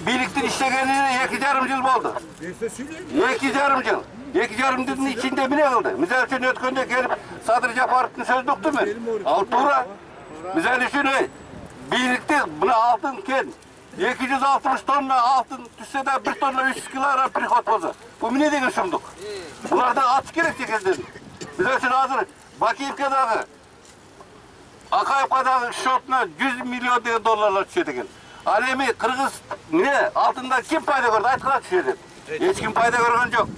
бийликтин иштегенине 2,5 жыл болду. 2,5 жыл. 2,5 жылдын ичинде эмне кылды? Мисалы үчүн өткөндө келип Садыр Жапаровдун сөзүн уктум мен. Ал туура. Мисалы үчүн Birlikte buna altın ken 260 tonna altın düşse de 1 tonna 300 kilogram prihod bolsa. Bu ne degen şunduk? Bularda at gerek degendin. Biz üçün hazır Bakiyevka'dagı Akayevka'dagı şotuna 100 milyon деген dollarlar düşüyor eken. Al emi Kırgız ne altında kim payda gördü? Aytkıla düşüyor dedi. Hiç kim payda görgen yok.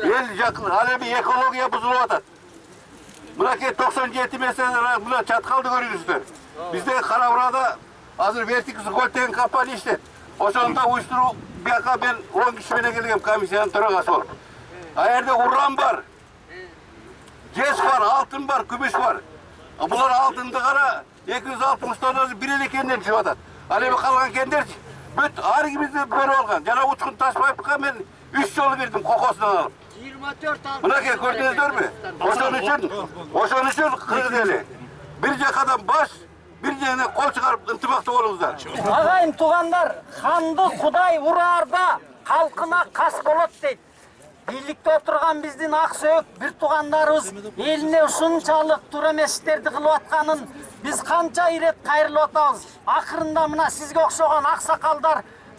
El yakın, al emi ekologiya buzulup atat. Mınaki 97 meseleler buna çatkaldı görüyorsunuzlar. Bizde Karaburada hazır Vertik Skol деген kampanya işte. O sonunda uyuşturu bir yaka ben 10 kişiyle geldim komisyanın töragası olup. Ayerde uran var, gez var, altın var, gümüş var. Bunlar altında kara 260 tonnası bir ele kendinden çıkıp atat. Alemi kalgan kendiler büt ağrı gibisi böyle olgan. Jana uçkun taşmayıp ben 3 yolu verdim kokosundan alıp. 24 altın. Buna ki gördünüzdür mü? Oşon için Kırgız eli. Bir jakadan baş, bir jene kol çıkarıp ıntımakta olunuzlar. Ağayın tuğanlar, handı Kuday urarda halkına kas bolot deydi. Birlikte oturgan bizdin Aksöök bir tuğanlarımız eline uşunçalık tura mesitlerdi kılıp atkanın biz kança iret kayırılıp atabız. Akırında mına sizge okşogan aksakaldar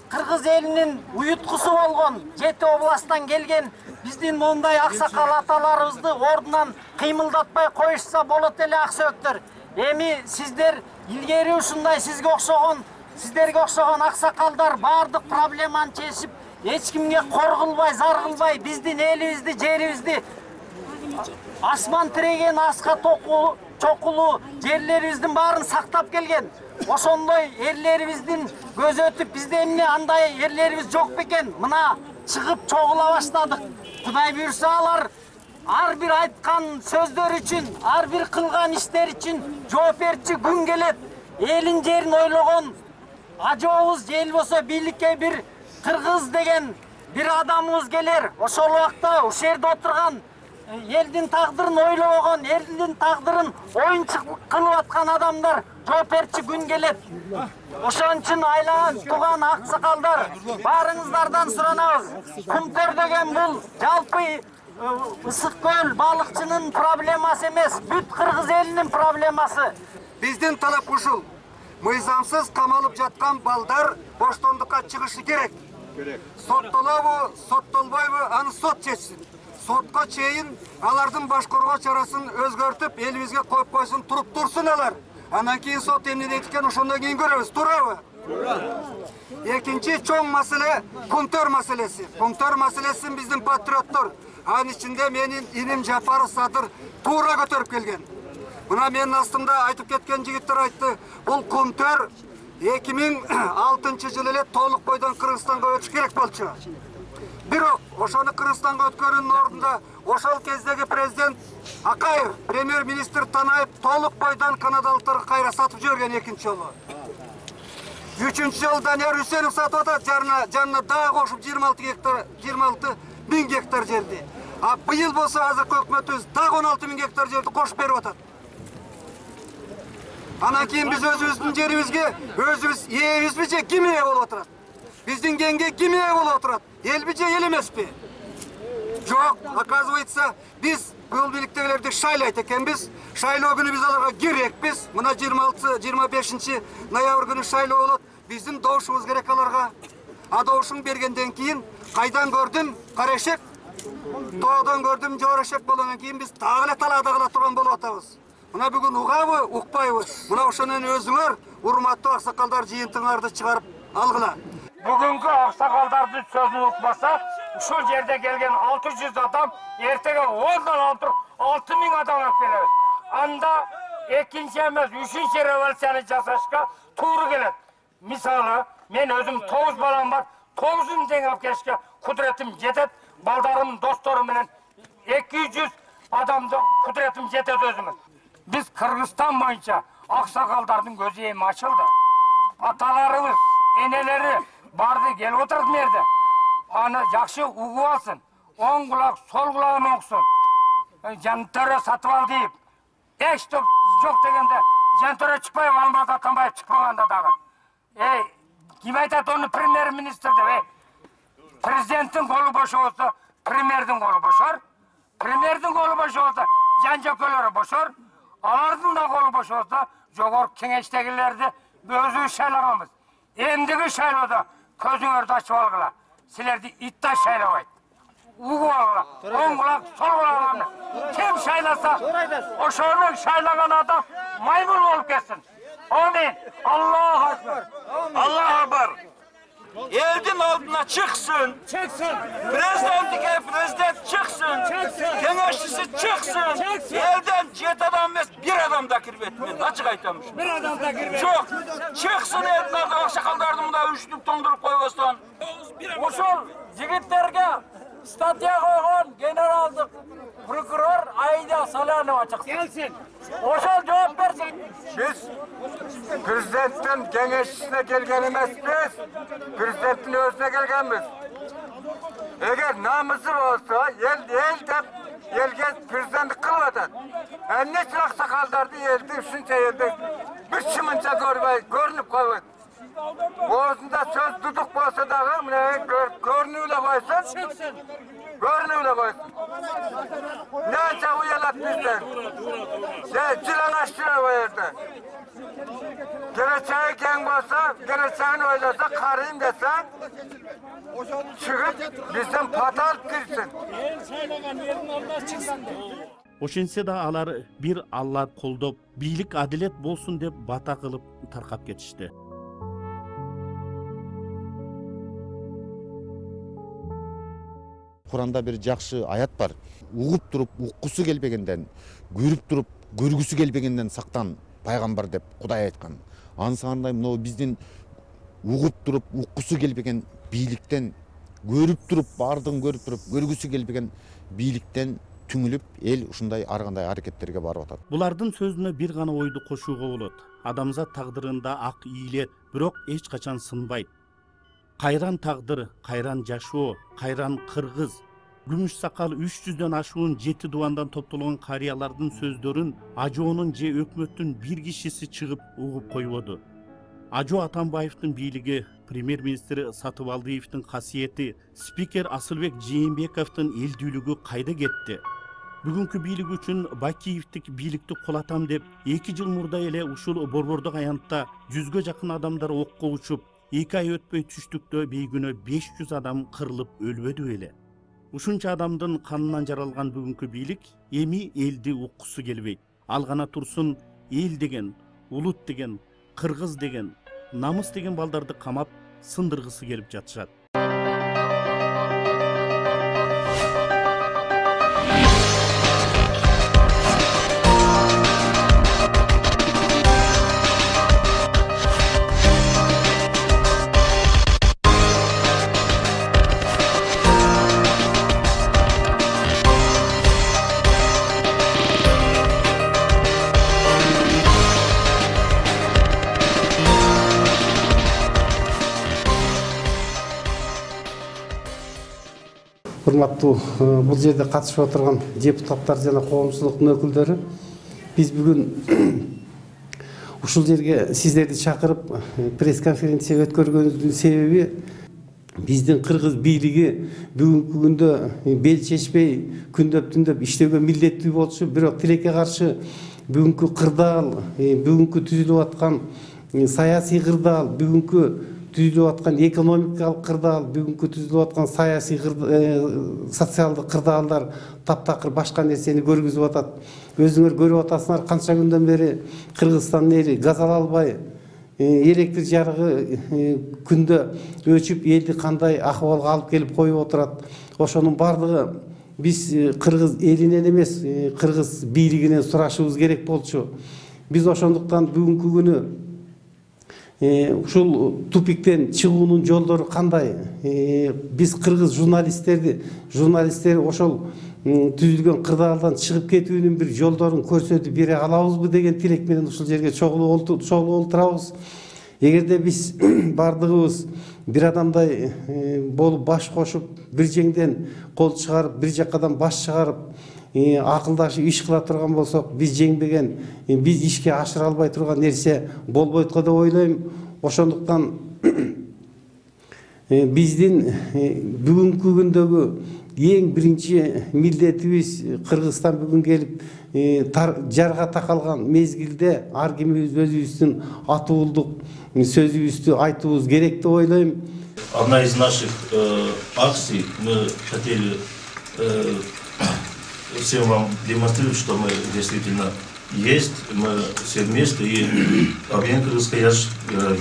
Kırgız elinin uyutkusu bolgon, Jeti oblasttan gelgen bizdin monday aksakal atalarыбызды ордунан кыймылдатпай коюшса болот эле Аксөөктөр. Эми сиздер илгери ушундай сизге окшогон, сиздерге окшогон аксакалдар баардык проблеманы чечип, эч кимге кор кылбай, зар кылбай биздин элибизди, жерибизди асман тиреген аска чокулуу жерлерибиздин баарын сактап келген. Ошондой эрлерибиздин көзү өтүп бизде эмне андай эрлерибиз жок бекен? Мына чыгып чогула баштадык. Кудай буйрса алар ар бир айткан сөздөр үчүн, ар бир кылган иштер үчүн жооп берчү күн келет. Элин жерин ойлогон ажообуз эл болсо бийликке бир Кыргыз деген бир адамыбыз келер. Ошол убакта ушул жерде отурган элдин тагдырын ойлобогон, элдин тагдырын оюнчук кылып аткан адамдар жооп берчү күн келет. Ошон үчүн айланып турган аксакалдар, баарыңыздардан суранабыз. Кумтөр деген бул жалпы ысык көл балыкчынын проблемасы эмес, бүт Кыргыз элинин проблемасы. Биздин талап ушул. Мыйзамсыз камалып жаткан балдар боштондукка чыгышы керек. Соттолобу, соттолбойбу, аны сот чечсин. Сотко чейин алардын башкаруу чарасын өзгөртүп, элибизге коюп койсун, туруп турсун алар. Анан кийин сот эмне дейт экен, ошондон кийин көрөбүз, туурабы? Экинчи чоң маселе Кумтөр маселеси. Кумтөр маселесин биздин патриоттор, анын ичинде менин иним Жапаров Садыр туура көтөрүп келген. Мына менин астымда айтып кеткен жигиттер айтты, бул Кумтөр 2006 жылы эле толук бойдон Кыргызстанга өтүш керек болчу. Бирок ошону Кыргызстанга өткөрүүнүн ордунда ошол кездеги президент Акаев, премьер-министр Танаев толук бойдон канадалыктарга кайра сатып жиберген экинчи жолу. Үчүнчү жолу Данияр Үсенов сатып атат, жанына дагы кошуп 26 миң гектар жерди. А быйыл болсо азыркы өкмөтүбүз дагы 16 миң гектар жерди кошуп берип атат. Анан кийин биз өзүбүздүн жерибизге өзүбүз ээбизби же ким ээ болуп отурат? Биздин кеңге ким ээ болуп отурат? Элби же эл эмеспи? Жок, оказывается, биз бул бийликтегилерди шайлайт экенбиз. Шайлоо күнү биз аларга керекпиз. Мына 26-25 ноябрь күнү шайлоо болот. Биздин добушубуз керек аларга. А добушун бергенден кийин кайдан көрдүм? Карашек. Тоодон көрдүм, жорошек болгондон кийин биз дагы эле талаадагыла турган болуп атабыз. Мына бүгүн угабы, укпайбы? Мына ошонун өзүңөр, урматтуу аксакалдар, жыйынтыңарды чыгарып алгыла. Бүгүнкү аксакалдардын сөзүн укпаса, ушул жерде келген 600 адам эртеге 6 миң адам алып келебиз. Анда экинчи эмес, үчүнчү революцияны жасашка туура келет. Мисалы, мен өзүм 9 балам бар, 9-ун тең алып келишке кудуретим жетет. Балдарым, досторум менен 200 адамды кудуретим жетет өзүмүн. Biz Kırgızstan boyunca aksakaldardın gözü eğimi açıldı. Atalarımız, eneleri bardı gelip oturdu nerede? Anı yakşı uğu alsın. 10 kulak, sol kulağını okusun. Jantöre satıp al deyip. Eş çok degende jantöre çıkmayıp almaz atanbayıp çıkmaganda dağı. Kim aytat onu premier minister de? Prezidentin kolu boş olsa, premierдің kolu boşar. Premierдің kolu boş olsa, jan-jokölері boşar. Алардын да колу бош болсо, жогорку кеңештегилерди өзү шайлағанбыз. Ендігі шайлауда көзүңөрдү ачып алгыла. Силерди ит да шайлабайт. Угуп алгыла. Оң кулак, сол кулак. Ким шайласа, ошону шайлаган адам маймыл болуп кетсин. Амин. Аллаху акбар. Аллах акбар. Elдің алдына çıksın. Prezidentike prezident çıksın. Kengeşçisi çıksın. Elden 7 adam емес, 1 adam da kirvetmeyin. Açık aytamış. 1 adam da kirvetmeyin. Çok. Çıksın elden aksakaldardı mı da üçlük tondurup koyuyorsan. Ошол жигиттерге статья койгон генералдык прокурор Айда Салянова чыксын. Келсин. Ошол жооп берсин. Biz prezidentin kengeşçisine gelgen emespiz. Prezidentin özüne gelgenmiz. Eğer namusu olsa el dep elge prezidentlik kılmadan. Ne çırak sakaldardı elde üçünce elde bir çımınca görünüp koyuyor. Boğazında söz duduk bolsa dağı görünüyle koysun. Görünüyle koysun. Ne açık uyalat bizden. Cilan açtılar o yerde. Geleceği gen bolsa, geleceğini oylasa, karıyım desen, çıkıp bizden patal girsin. Ошентсе да алар бир Алла колдоп, бийлик адилет болсун деп бата кылып таркап кетишти. Kur'an'da bir жақсы ayat var. Uğup durup uqqысы келбегенден, көрүп туруп көргүсү келбегенден сактан пайгамбар деп Кудай айткан. Ансаңандай мына биздин угуп туруп уqqысы келбеген бийликтен, көрүп туруп бардын көрүп туруп көргүсү келбеген бийликтен түңүлүп эл ушундай ар кандай аракеттерге барып атат. Булардын сөзүнө бир гана ойду кошууга болот. Адамзат тагдырында ак ийле, бирок эч качан сынбайт. Кайран тагдыр, кайран жашоо, кайран кыргыз. Күмүш сакал 300дөн ашуун 7 дубандан топтолгон карыялардын сөздөрүн Ажоонун же өкмөттүн бир кишиси чыгып угуп койбоду. Ажо Атамбаевдин бийлиги, премьер-министр Сатыбалдиевдин касиети, спикер Асылбек Жээнбековдун элдүүлүгү кайда кетти? Бүгүнкү бийлик үчүн Бакиевдик бийликти кулатам деп 2 жыл мурда эле ушул Борбордук аянтта 100гө жакын адамдар окко учуп, 2 ай өтпөй түштүктө бейгүнө 500 адам кырылып өлбөдү эле. Ушунча адамдын канынан жаралган бүгүнкү бийлик эми элди уккусу келбейт. Ал гана турсун эл деген, улут деген, кыргыз деген, намыс деген балдарды камап сындыргысы келип жатышат. Урматтуу бул жерде катышып отурган депутаттар жана коомчулуктун өкүлдөрү, биз бүгүн ушул жерге сиздерди чакырып пресс-конференция өткөргөнүбүздүн себеби биздин кыргыз бийлиги бүгүнкү күндө бел чечпей күндөп түндөп иштөөгө милдеттүү болчу, бирок тилекке каршы бүгүнкү кырдаал, бүгүнкү түзүлүп аткан саясий кырдаал, бүгүнкү түзүлүп аткан экономикалык кырдаал, бүгүнкү түзүлүп аткан саясий социалдык кырдаалдар таптакыр башка нерсени көргүзүп атат. Өзүңөр көрүп атасыңар, канча күндөн бери Кыргызстандын эли газ ала албай, электр жарыгы күндө өчүп, элди кандай акыбалга алып келип коюп отурат. Ошонун бардыгы биз кыргыз элинен эмес, кыргыз бийлигинен сурашыбыз керек болчу. Биз ошондуктан бүгүнкү күнү ушул тупиктен чыгуунун жолдору кандай? Биз кыргыз журналисттер ошол түзүлгөн кырдаалдан чыгып кетүүнүн бир жолдорун көрсөтүп бере алабызбы деген тилек менен ушул жерге чогулуп отурабыз. Эгерде биз бардыгыбыз бир адамдай болуп баш кошуп, бир жеңден кол чыгарып, бир жакадан баш чыгарып, акылдашып иш кыла турган болсок, биз жеңбеген, биз ишке ашыра албай турган нерсе болбойт го деп ойлойм. Ошондуктан биздин бүгүнкү күндөгү ең бірінші милдетибиз Кыргызстан бүгін келіп жарға тақалған мезгилде ар кимибиз өзүбүздүн атуулдук сөзүбүздү айтуубуз керек деп ойлойм. Одна из наших акций, мы хотели всем вам демонстрировать, что мы действительно есть, мы все вместе, и объединение Кыргызской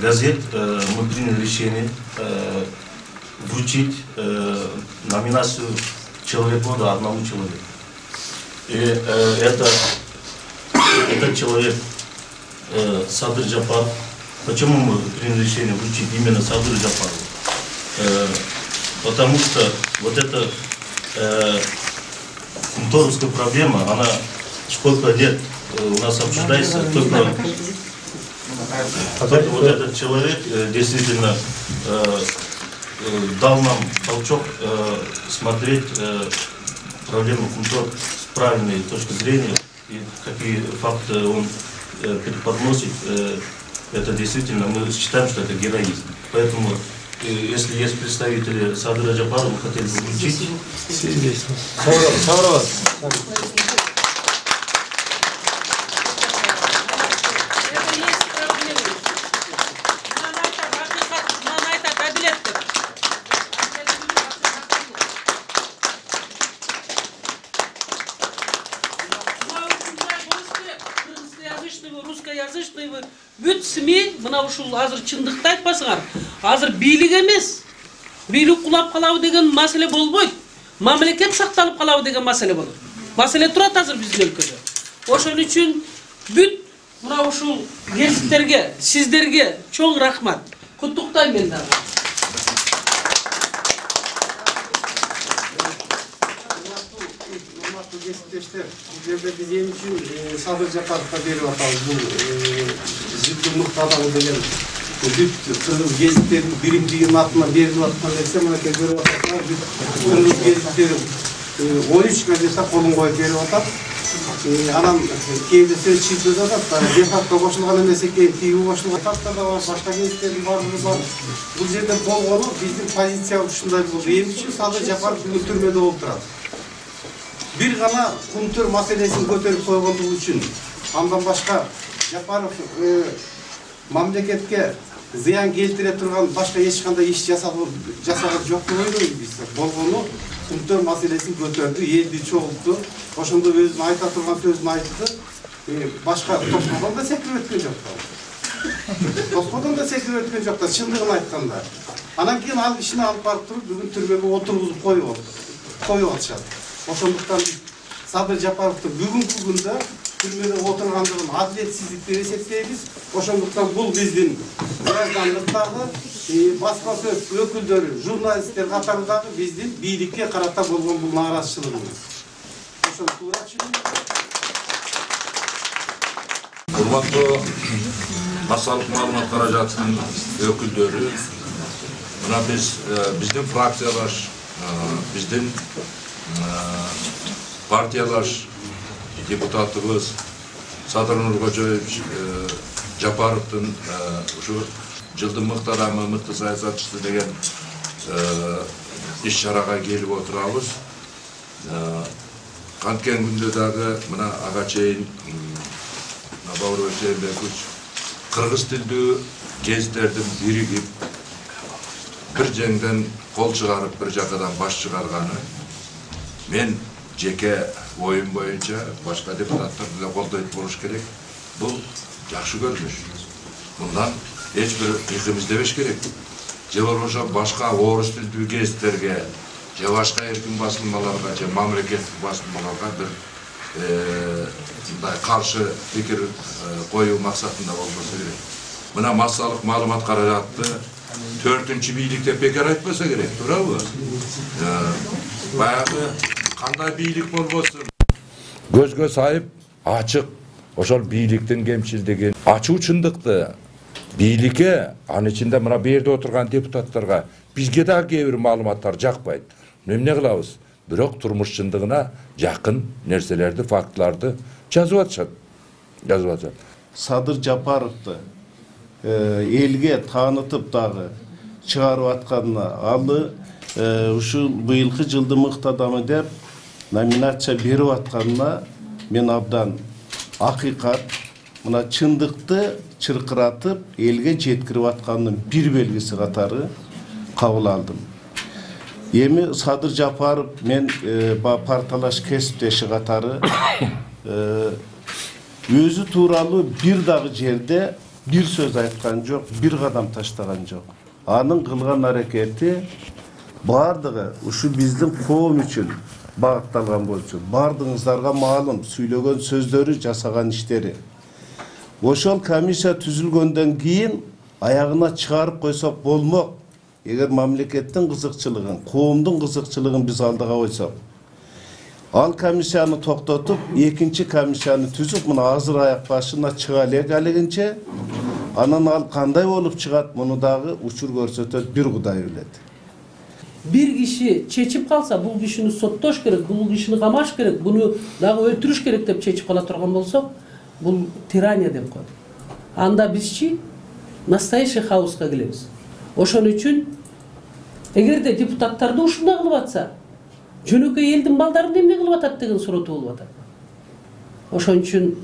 газет мы приняли решение вручить номинацию «Человек года» одному человеку. И этот человек Садыр Жапаров. Почему мы приняли решение вручить именно Садыру Жапарову? Потому что вот эта кумторовская проблема, она сколько лет у нас обсуждается, только вот этот человек действительно дал нам толчок смотреть проблему кумтор с правильной точки зрения, и какие факты он преподносит, это действительно, мы считаем, что это героизм. Поэтому, если есть представители Садыра Жапарова, мы хотели бы вручить. Русскоязычный бүт СМИ мына ушул азыр чындыкты айтпасыңар. Азыр бийлик эмес. Бийлик кулап калабы деген маселе болбойт. Мамлекет сакталып калабы деген маселе болот. Маселе турат азыр биздин өлкөдө. Ошон үчүн бүт мына ушул гезиттерге, сиздерге чоң рахмат. Куттуктайм мен дагы. Biz eң үчүн Садыр Жапаровго берип атабыз. Бул жыттуу мыкты адам деген бүт кыргыз гезиттердин биримдигинин атынан берилип аткан нерсе мынакей көрүп атасыңар. Бүт кыргыз гезиттери 13 газета колун коюп берип атат. Анан кээде сөз чыгып атат. Департка кошулган эмес экен, тиги кошулган атат да бар, башка гезиттердин баардыгы бар. Бул жерде болгону биздин позициябыз ушундай болду. Эң үчүн Садыр Жапаров бүгүн түрмөдө отурат. Bir gana kumtör meselesini götürüp koyduğu için, ondan başka Japarov memleketke ziyan keltire turgan başka hiç kандай iş jasagan yok deydi biz. Bolgonu kumtör meselesini götürdü, eldi çoğuldu. Oşunda özünü ayta turgan sözünü aytdı. Başka Tosmo'dan da sekir ötken joktu. Tosmo'dan da sekir ötken joktu, çındığını aytkanda. Anan keyin al işini alıp barıp turup bugün türmege oturguzup koyup atışat. Oşonduktan Садыр Жапаровду бүгүнкү күндө түрмөдө отургандыгын адилетсиздик деп эсептейбиз. Ошондуктан бул биздин граждандыктагы басма сөз өкүлдөрү, журналисттер катарындагы биздин бийликке карата болгон бул нааразычылыгыбыз. Ошону туура түшүнүп. Урматтуу массалык маалымат каражатынын өкүлдөрү, мына биздин фракциялар, биздин партиялар, депутатыбыз Садыр Нуркожоевич Жапаровдун ушу жылдын мыкты адамы, мыкты саясатчысы деген иш чарага келип отурабыз. Канткен күндө дагы мына ага чейин Бауырбек Жээнбекович кыргыз тилдүү гезиттердин биригип бир жеңден кол чыгарып бир жакадан баш чыгарганы мен жеке оюм боюнча башка депутаттарды да колдойт болуш керек. Бул жакшы көрүнүш. Мындан эч бир кыйкым издебеш керек. Же болбосо башка орус тилдүү гезиттерге, же башка эркин басылмаларга, же мамлекеттик басылмаларга бир мындай каршы пикир коюу максатында болбосо керек. Мына массалык маалымат каражатты 4-чү бийлик деп бекер айтпаса керек, туурабы? Баягы кандай бийлик болбосун көзгө сайып ачык ошол бийликтин кемчилдигин ачуу чындыкты бийликке анын ичинде мына берде отурган депутаттарга бизге дагы кээ бир маалыматтар жакпайт. Эмне кылабыз? Бирок турмуш чындыгына жакын нерселерди, фактыларды жазып атышат. Садыр Жапаровду элге таанытып дагы чыгарып атканына алы ушул быйылкы жылдын мыкты адамы деп номинация берип атканына мен абдан акыйкат мына чындыкты чыркыратып элге жеткирип атканынын бир белгиси катары кабыл алдым. Эми Садыр Жапаров мен партиялаш кесиптеши катары өзү тууралуу бир дагы жерде бир сөз айткан жок, бир кадам таштаган жок. Анын кылган аракети бардыгы ушу биздин коом үчүн багытталган болчу. Бардыгыңыздарга маалым сүйлөгөн сөздөрү, жасаган иштери. Ошол комиссия түзүлгөндөн кийин аягына чыгарып койсок болмок. Эгер мамлекеттин кызыкчылыгын, коомдун кызыкчылыгын биз алдыга койсок, ал комиссияны токтотуп, экинчи комиссияны түзүп, мына азыр аяк башына чыга элек алигинче, анан ал кандай болуп чыгат, муну дагы учур көрсөтөт, бир Кудай билет. Bir kişi çeçip kalsa bu kişini sottoş gerek, bu kişini kamaş gerek, bunu daha öldürüş gerek deyip çeçip kala turgan bolsak, bu tiraniya deyip koydu. Anda bizçi nastoящий хаоска келебиз. Ошон үчүн эгерде депутаттарды ушундай кылып атса, жөнөкөй элдин балдарын эмне кылып атат деген суроо болуп атат. Ошон үчүн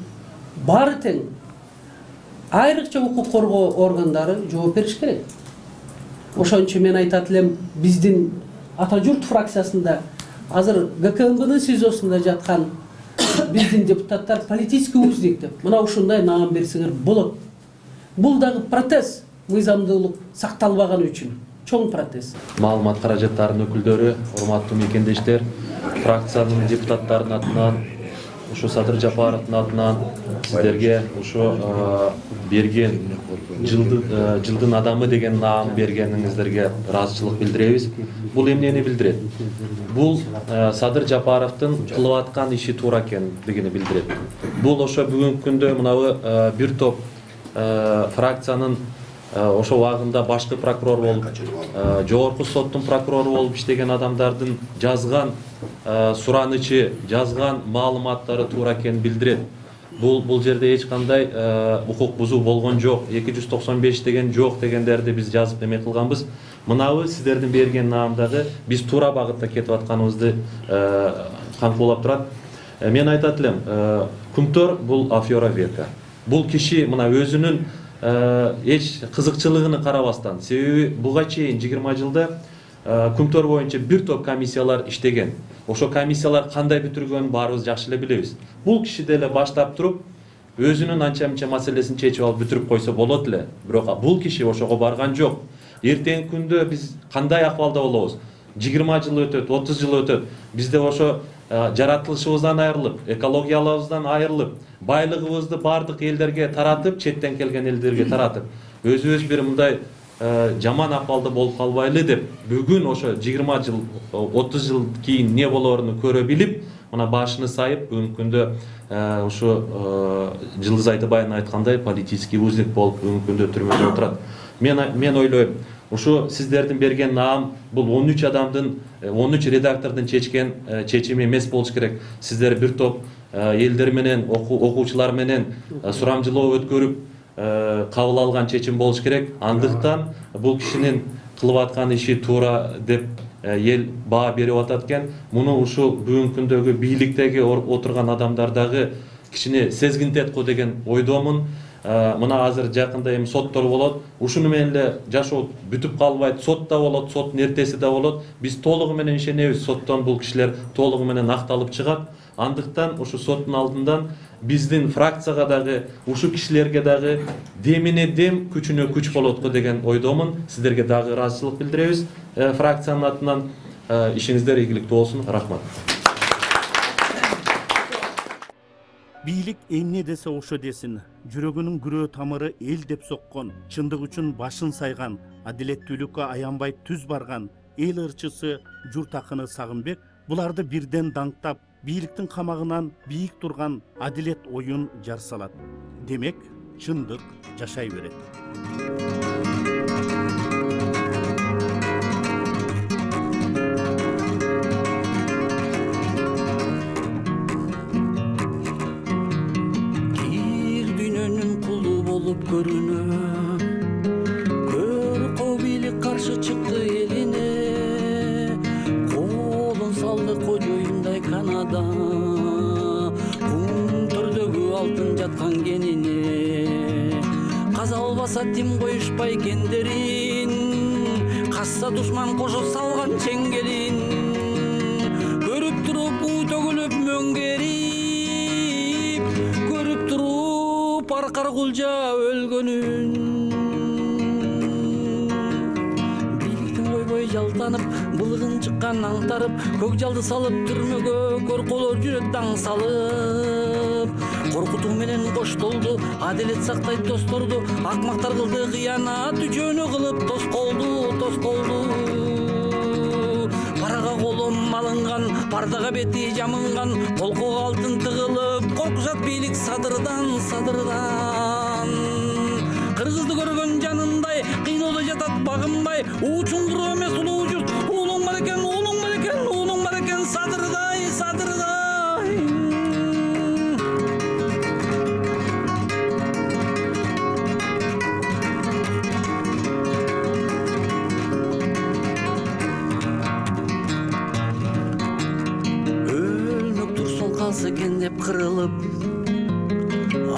баары тең айрыкча укук коргоо органдары жооп бериш керек. Ошон үчүн мен айтат элем, биздин Ата Журт фракциясында азыр ГКМБнын СИЗОсунда жаткан биздин депутаттар политический узник деп мына ушундай наам берсеңер болот. Бул дагы протест мыйзамдуулук сакталбаган үчүн чоң протест. Маалымат каражаттарынын өкүлдөрү, урматтуу мекендештер, фракциянын депутаттарынын атынан, ушу Садыр Жапаровдун атынан сиздерге ушу берген жылдын адамы деген наам бергениңиздерге ыраазычылык билдиребиз. Бул эмнени билдирет? Бул Садыр Жапаровдун кылып аткан иши туура экендигини билдирет. Бул ошо бүгүнкү күндө мынабы бир топ фракциянын ошо убагында башкы прокурор болуп, жогорку соттун прокурору болуп иштеген адамдардын жазган суранычы, жазган маалыматтары туура экенин билдирет. Бул жерде эч кандай укук бузуу болгон жок, 295 деген жок дегендерди биз жазып эме кылганбыз. Мынабы сиздердин берген наамдагы биз туура багытта кетип атканыбызды кампуулап турат. Мен айтат элем, Кумтөр бул афера века. Бул киши мына өзүнүн эч кызыкчылыгын карабастан, себеби буга чейин 20 жылда Кумтөр боюнча бир топ комиссиялар иштеген. Ошо комиссиялар кандай бүтүргөнүн баарыбыз жакшы эле билебиз. Бул киши деле баштап туруп, өзүнүн анча-мынча маселесин чечип алып бүтүрүп койсо болот эле. Бирок бул киши ошого барган жок. Эртеңки күндө биз кандай акыбалда болобуз? 20 жыл өтөт, 30 жыл өтөт. Бизде ошо жаратылышыбыздан айрылып, экологиябыздан айрылып, байлыгыбызды бардык элдерге таратып, четтен келген элдерге таратып, өзүбүз бир мындай жаман акыбалда болуп калбайлы деп, бүгүн ошо 20 жыл, 30 жыл кийин не болоруну көрө билип, мына башыны сайып, бүгүнкү күндө ушу Жылдыз Айтыбайдын айткандай политический узник болуп, бүгүнкү күндө түрмөдө отурат. Мен ойлойм, ушу сиздердин берген наам бул 13 адамдын, 13 редактордун чечими эмес болуш керек. Сиздер бир топ элдер менен, окуучулар менен сурамжылоо өткөрүп кабыл алган чечим болуш керек. Андыктан бул кишинин кылып аткан иши туура деп эл баа берип атат экен. Муну ушул бүгүнкү күндөгү бийликтеги отурган адамдардагы кичине сезгинтет го деген ойдомун. Мына азыр жакында эми соттор болот. Ушуну менен эле жашоо бүтүп калбайт. Сот да болот, соттун эртеси да болот. Биз толугу менен ишенебиз, соттон бул кишилер толугу менен акталып чыгат. Андыктан ушу соттун алдынан биздин фракцияга дагы, ушу кишилерге дагы демине дем, күчүнө күч болот го деген ойдомун. Сиздерге дагы ыраазычылык билдиребиз. Фракциянын атынан ишиңиздер ийгиликтүү болсун. Рахмат. Бийлик эмне десе ошо десин. Жүрөгүнүн күрөө тамыры эл деп соккон, чындык үчүн башын сайган, адилеттүүлүккө аянбай түз барган эл ырчысы журт акыны Сагынбек буларды бирден даңктап, бийликтин камагынан бийик турган адилет оюн жар салат. Демек, чындык жашай берет. Көрүнө көр кобилик каршы чыкты элине, калды кожоюндай канада, Кумтөрдөгү алтын жаткан кенине. Каза албаса тим коюшпай кендерин, Касса душман кошо салган чеңгелин. Көрүп туруп уу төгүлүп мөңгерип, көрүп туруп аркар кулжа өлгөнүн. Бийликтин ойбой жалтанып, былыгын чыккан аңтарып, көк жалды салып түрмөгө корколор жүрөт таң салып. Коркутуу менен коштолду, адилет сактайт досторду, акмактар кылды кыянат, үчөөнү кылып тосколду. Парага колум алынган, пардага бети жамынган, колкого алтын тыгылып, коркушат бийлик садырдан. Кыргызды көргөн жанындай, кыйноодо жатат багынбай, учуңдуру эмес улуу журт, уулуң бар экен, садырдай. Экен деп кырылып,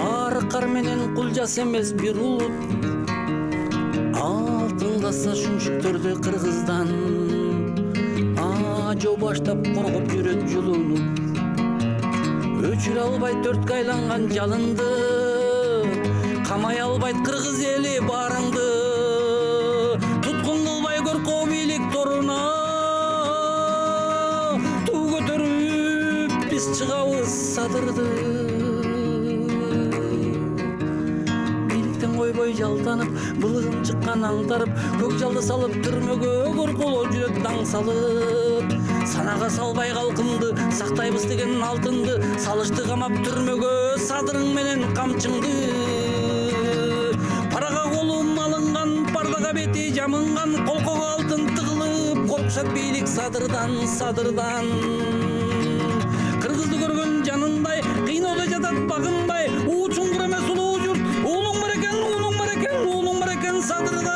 аркар менен кулжас эмес бир улут, алтындаса шүншүктөрдү Кыргыздан, ажо баштап коргоп жүрөт жулунуп. Өчүрө албайт төрткө айланган жалынды, камай албайт кыргыз эли барыңды. Туткун кылбай көркөө бийлик торуна, туу көтөрүп биз чыгабыз садырды. Бийликтен койбой жалтанып, былыгын чыккан аңтарып, көк жалды салып түрмөгө корколор жүрөт таң салып. Санага салбай калкымды, сактайбыз деген алтынды, салышты камап түрмөгө садырың менен камчыңды. Парага колум алынган, пардага бети жамынган, колкого алтын тыгылып, коркушат бийлик садырдан. Кыргызды көргөн жанындай, кыйноодо жатат багынбай, учуңдур эмес улуу журт, уулуң бар экен, садырдай.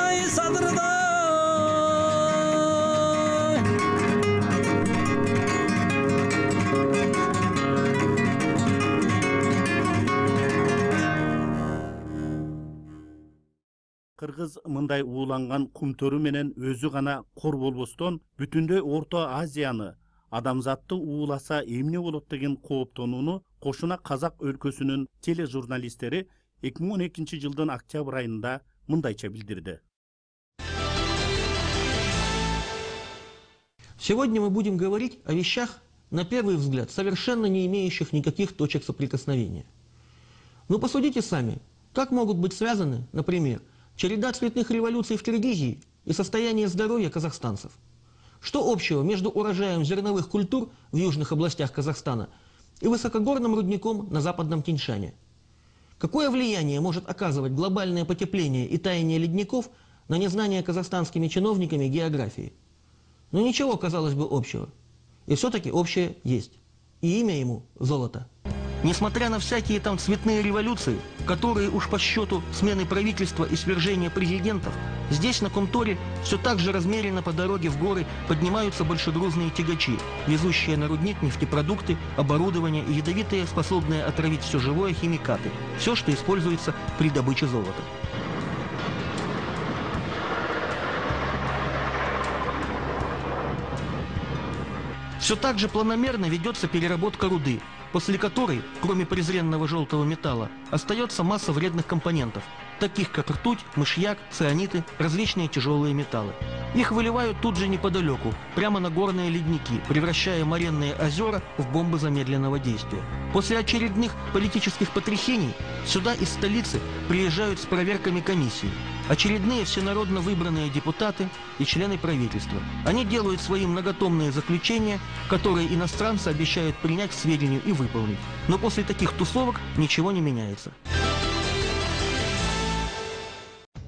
Кыргыз мындай ууланган кумтөрү менен өзү гана кор болбостон, бүтүндөй Орто Азияны адамзатты ууласа эмне болот деген кооптонууну кошуна Казак өлкөсүнүн тележурналисттери 2012 жылдын октябрь айында мындайча билдирди. Сегодня мы будем говорить о вещах, на первый взгляд, совершенно не имеющих никаких точек соприкосновения. Но посудите сами, как могут быть связаны, например, череда цветных революций в Киргизии и состояние здоровья казахстанцев? Что общего между урожаем зерновых культур в южных областях Казахстана и высокогорным рудником на западном Тяньшане? Какое влияние может оказывать глобальное потепление и таяние ледников на незнание казахстанскими чиновниками географии? Ну ничего, казалось бы, общего. И все-таки общее есть. И имя ему – золото. Несмотря на всякие там цветные революции, которые уж по счету смены правительства и свержения президентов, здесь на Кумторе все так же размеренно по дороге в горы поднимаются большегрузные тягачи, везущие на рудник нефтепродукты, оборудование и ядовитые, способные отравить все живое, химикаты. Все, что используется при добыче золота. Все так же планомерно ведется переработка руды, после которой, кроме презренного желтого металла, остается масса вредных компонентов, таких как ртуть, мышьяк, цианиты, различные тяжелые металлы. Их выливают тут же неподалеку, прямо на горные ледники, превращая моренные озера в бомбы замедленного действия. После очередных политических потрясений сюда из столицы приезжают с проверками комиссии. Очередные всенародно выбранные депутаты и члены правительства. Они делают свои многотомные заключения, которые иностранцы обещают принять к сведению и выполнить. Но после таких тусовок ничего не меняется.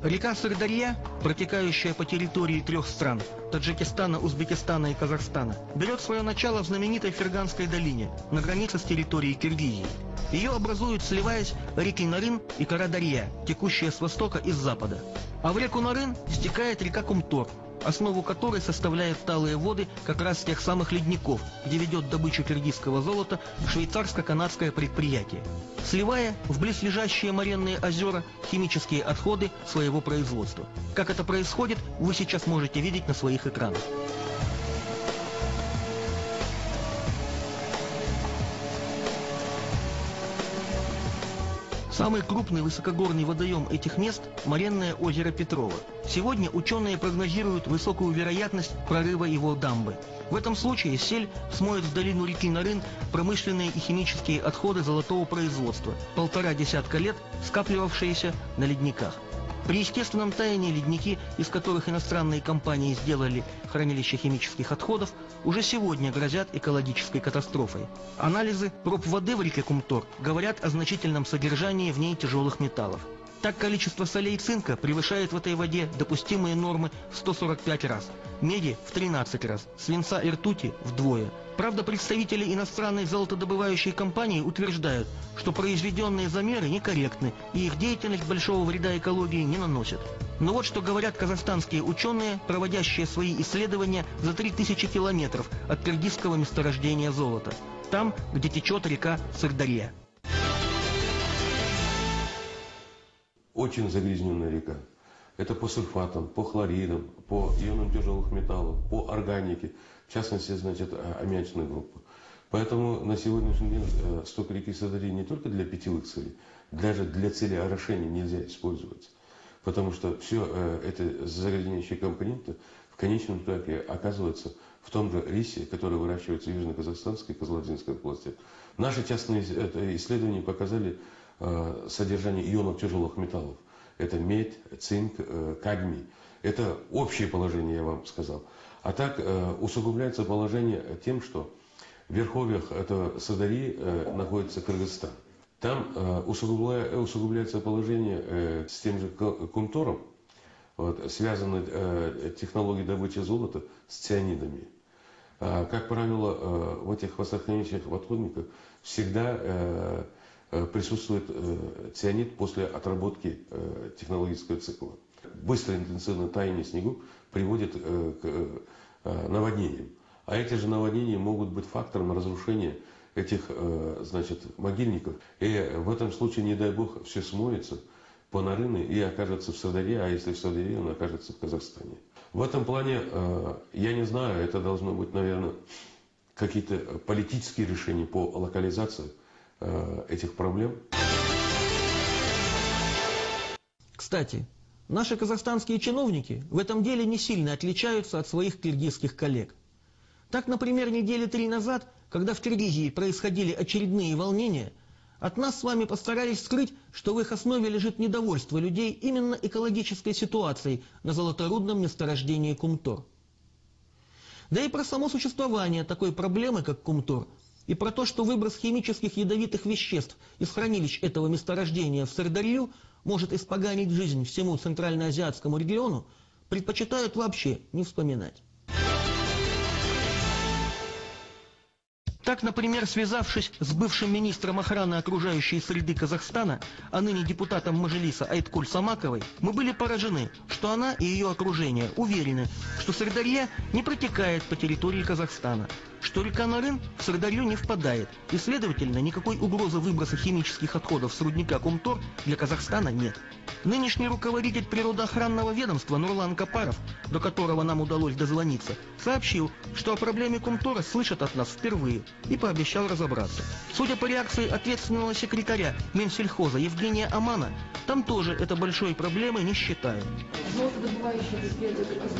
Река Сырдарья, протекающая по территории 3 стран – Таджикистана, Узбекистана и Казахстана, берет свое начало в знаменитой Ферганской долине, на границе с территорией Киргизии. Ее образуют, сливаясь, реки Нарын и Карадарья, текущие с востока и с запада. А в реку Нарын стекает река Кумтор, основу которой составляют талые воды как раз тех самых ледников, где ведет добычу киргизского золота швейцарско-канадское предприятие, сливая в близлежащие моренные озера химические отходы своего производства. Как это происходит, вы сейчас можете видеть на своих экранах. Самый крупный высокогорный водоем этих мест – моренное озеро Петрова. Сегодня ученые прогнозируют высокую вероятность прорыва его дамбы. В этом случае сель смоет в долину реки Нарын промышленные и химические отходы золотого производства, 1,5 десятка лет скапливавшиеся на ледниках. При естественном таянии ледники, из которых иностранные компании сделали хранилище химических отходов, уже сегодня грозят экологической катастрофой. Анализы проб воды в реке Кумтор говорят о значительном содержании в ней тяжелых металлов. Так количество солей и цинка превышает в этой воде допустимые нормы в 145 раз, меди в 13 раз, свинца и ртути вдвое. Правда, представители иностранной золотодобывающей компании утверждают, что произведенные замеры некорректны и их деятельность большого вреда экологии не наносит. Но вот что говорят казахстанские ученые, проводящие свои исследования за 3000 километров от киргизского месторождения золота, там, где течет река Сырдарья. Очень загрязненная река. Это по сульфатам, по хлоридам, по ионам тяжелых металлов, по органике, в частности, значит, аммиачной группы. Поэтому на сегодняшний день сток реки Сырдарьи не только для питьевых целей, даже для цели орошения нельзя использовать. Потому что все это загрязняющие компоненты в конечном итоге оказываются в том же рисе, который выращивается в Южно-Казахстанской и Кызылординской области. Наши частные исследования показали содержание ионов тяжелых металлов. Это медь, цинк, кадмий. Это общее положение, я вам сказал. А так усугубляется положение тем, что в верховьях этого Сырдарьи находится Кыргызстан. Там усугубляется положение с тем же Кумтором, вот, связаны технологии добычи золота с цианидами. Как правило, в этих водохранилищных отходниках всегда присутствует цианид после отработки технологического цикла. Быстрое интенсивное таяние снегу приводит к наводнениям. А эти же наводнения могут быть фактором разрушения этих, значит, могильников. И в этом случае, не дай бог, все смоется по Нарыну и окажется в Сырдарье, а если в Сырдарье, он окажется в Казахстане. В этом плане, я не знаю, это должно быть, наверное, какие-то политические решения по локализации этих проблем. Кстати, наши казахстанские чиновники в этом деле не сильно отличаются от своих киргизских коллег. Так, например, недели 3 назад, когда в Киргизии происходили очередные волнения, от нас с вами постарались скрыть, что в их основе лежит недовольство людей именно экологической ситуацией на золоторудном месторождении Кумтор. Да и про само существование такой проблемы, как Кумтор, и про то, что выброс химических ядовитых веществ из хранилищ этого месторождения в Сырдарью может испоганить жизнь всему центральноазиатскому региону, предпочитают вообще не вспоминать. Так, например, связавшись с бывшим министром охраны окружающей среды Казахстана, а ныне депутатом Мажилиса Айткуль Самаковой, мы были поражены, что она и ее окружение уверены, что Сырдарья не протекает по территории Казахстана, что река Нарын в Сырдарью не впадает, и, следовательно, никакой угрозы выброса химических отходов с рудника Кумтор для Казахстана нет. Нынешний руководитель природоохранного ведомства Нурлан Капаров, до которого нам удалось дозвониться, сообщил, что о проблеме Кумтора слышат от нас впервые, и пообещал разобраться. Судя по реакции ответственного секретаря Минсельхоза Евгения Амана, там тоже это большой проблемой не считают.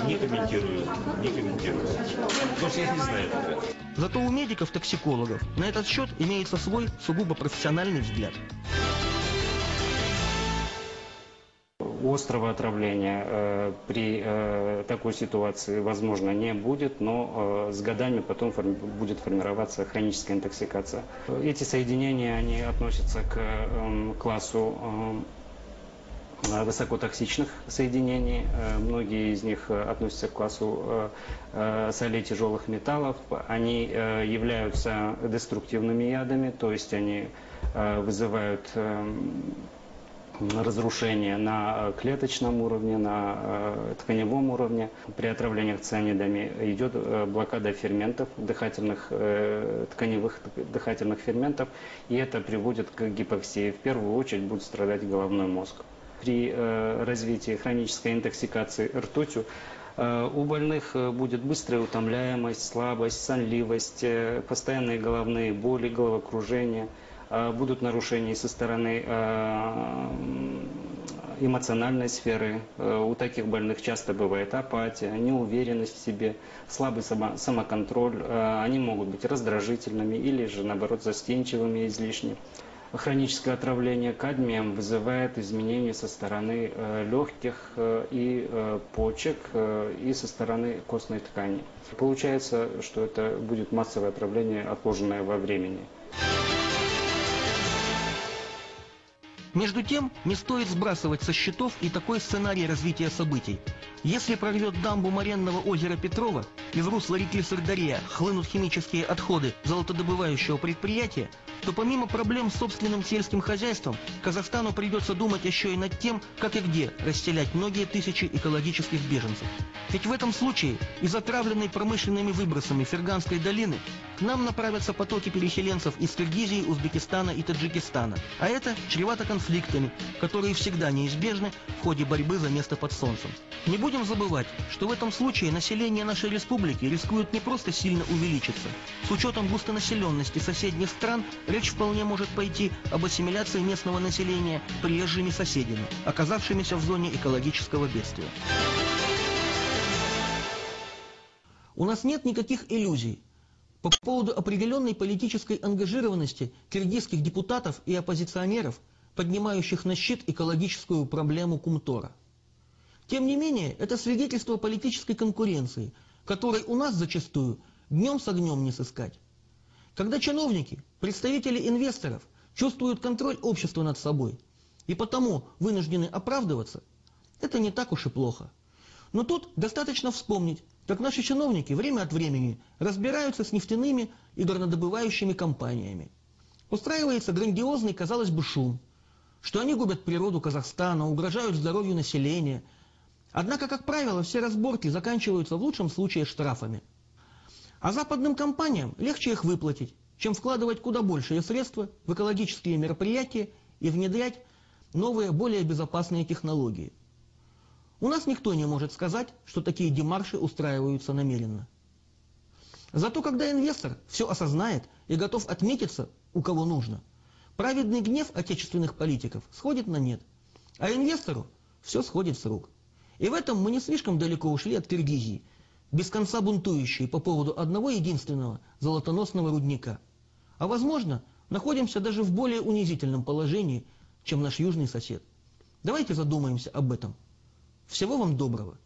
Не комментирую, не комментирую. Потому что я не знаю. Зато у медиков-токсикологов на этот счет имеется свой сугубо профессиональный взгляд. Острого отравления при такой ситуации, возможно, не будет, но с годами потом будет формироваться хроническая интоксикация. Эти соединения, они относятся к классу высокотоксичных соединений. Многие из них относятся к классу солей тяжелых металлов. Они являются деструктивными ядами, то есть они вызывают разрушение на клеточном уровне, на тканевом уровне. При отравлениях цианидами идет блокада ферментов, тканевых дыхательных ферментов, и это приводит к гипоксии. В первую очередь будет страдать головной мозг. При развитии хронической интоксикации ртутью у больных будет быстрая утомляемость, слабость, сонливость, постоянные головные боли, головокружение. Будут нарушения со стороны эмоциональной сферы. У таких больных часто бывает апатия, неуверенность в себе, слабый самоконтроль. Они могут быть раздражительными или же, наоборот, застенчивыми излишне. Хроническое отравление кадмием вызывает изменения со стороны легких и почек, и со стороны костной ткани. Получается, что это будет массовое отравление, отложенное во времени. Между тем, не стоит сбрасывать со счетов и такой сценарий развития событий. Если прорвет дамбу моренного озера Петрова, из русла реки Сырдарья хлынут химические отходы золотодобывающего предприятия, то помимо проблем с собственным сельским хозяйством, Казахстану придется думать еще и над тем, как и где расселять многие тысячи экологических беженцев. Ведь в этом случае из отравленной промышленными выбросами Ферганской долины к нам направятся потоки переселенцев из Киргизии, Узбекистана и Таджикистана. А это чревато конфликтами, которые всегда неизбежны в ходе борьбы за место под солнцем. Не будем забывать, что в этом случае население нашей республики рискует не просто сильно увеличиться. С учетом густонаселенности соседних стран речь вполне может пойти об ассимиляции местного населения приезжими соседями, оказавшимися в зоне экологического бедствия. У нас нет никаких иллюзий по поводу определенной политической ангажированности киргизских депутатов и оппозиционеров, поднимающих на щит экологическую проблему Кумтора. Тем не менее, это свидетельство политической конкуренции, которой у нас зачастую днем с огнем не сыскать. Когда чиновники, представители инвесторов чувствуют контроль общества над собой и потому вынуждены оправдываться, это не так уж и плохо. Но тут достаточно вспомнить, как наши чиновники время от времени разбираются с нефтяными и горнодобывающими компаниями. Устраивается грандиозный, казалось бы, шум, что они губят природу Казахстана, угрожают здоровью населения. Однако, как правило, все разборки заканчиваются в лучшем случае штрафами. А западным компаниям легче их выплатить, чем вкладывать куда большие средства в экологические мероприятия и внедрять новые, более безопасные технологии. У нас никто не может сказать, что такие демарши устраиваются намеренно. Зато когда инвестор все осознает и готов отметиться, у кого нужно, праведный гнев отечественных политиков сходит на нет, а инвестору все сходит с рук. И в этом мы не слишком далеко ушли от Киргизии, без конца бунтующей по поводу одного единственного золотоносного рудника. А возможно, находимся даже в более унизительном положении, чем наш южный сосед. Давайте задумаемся об этом. Всего вам доброго.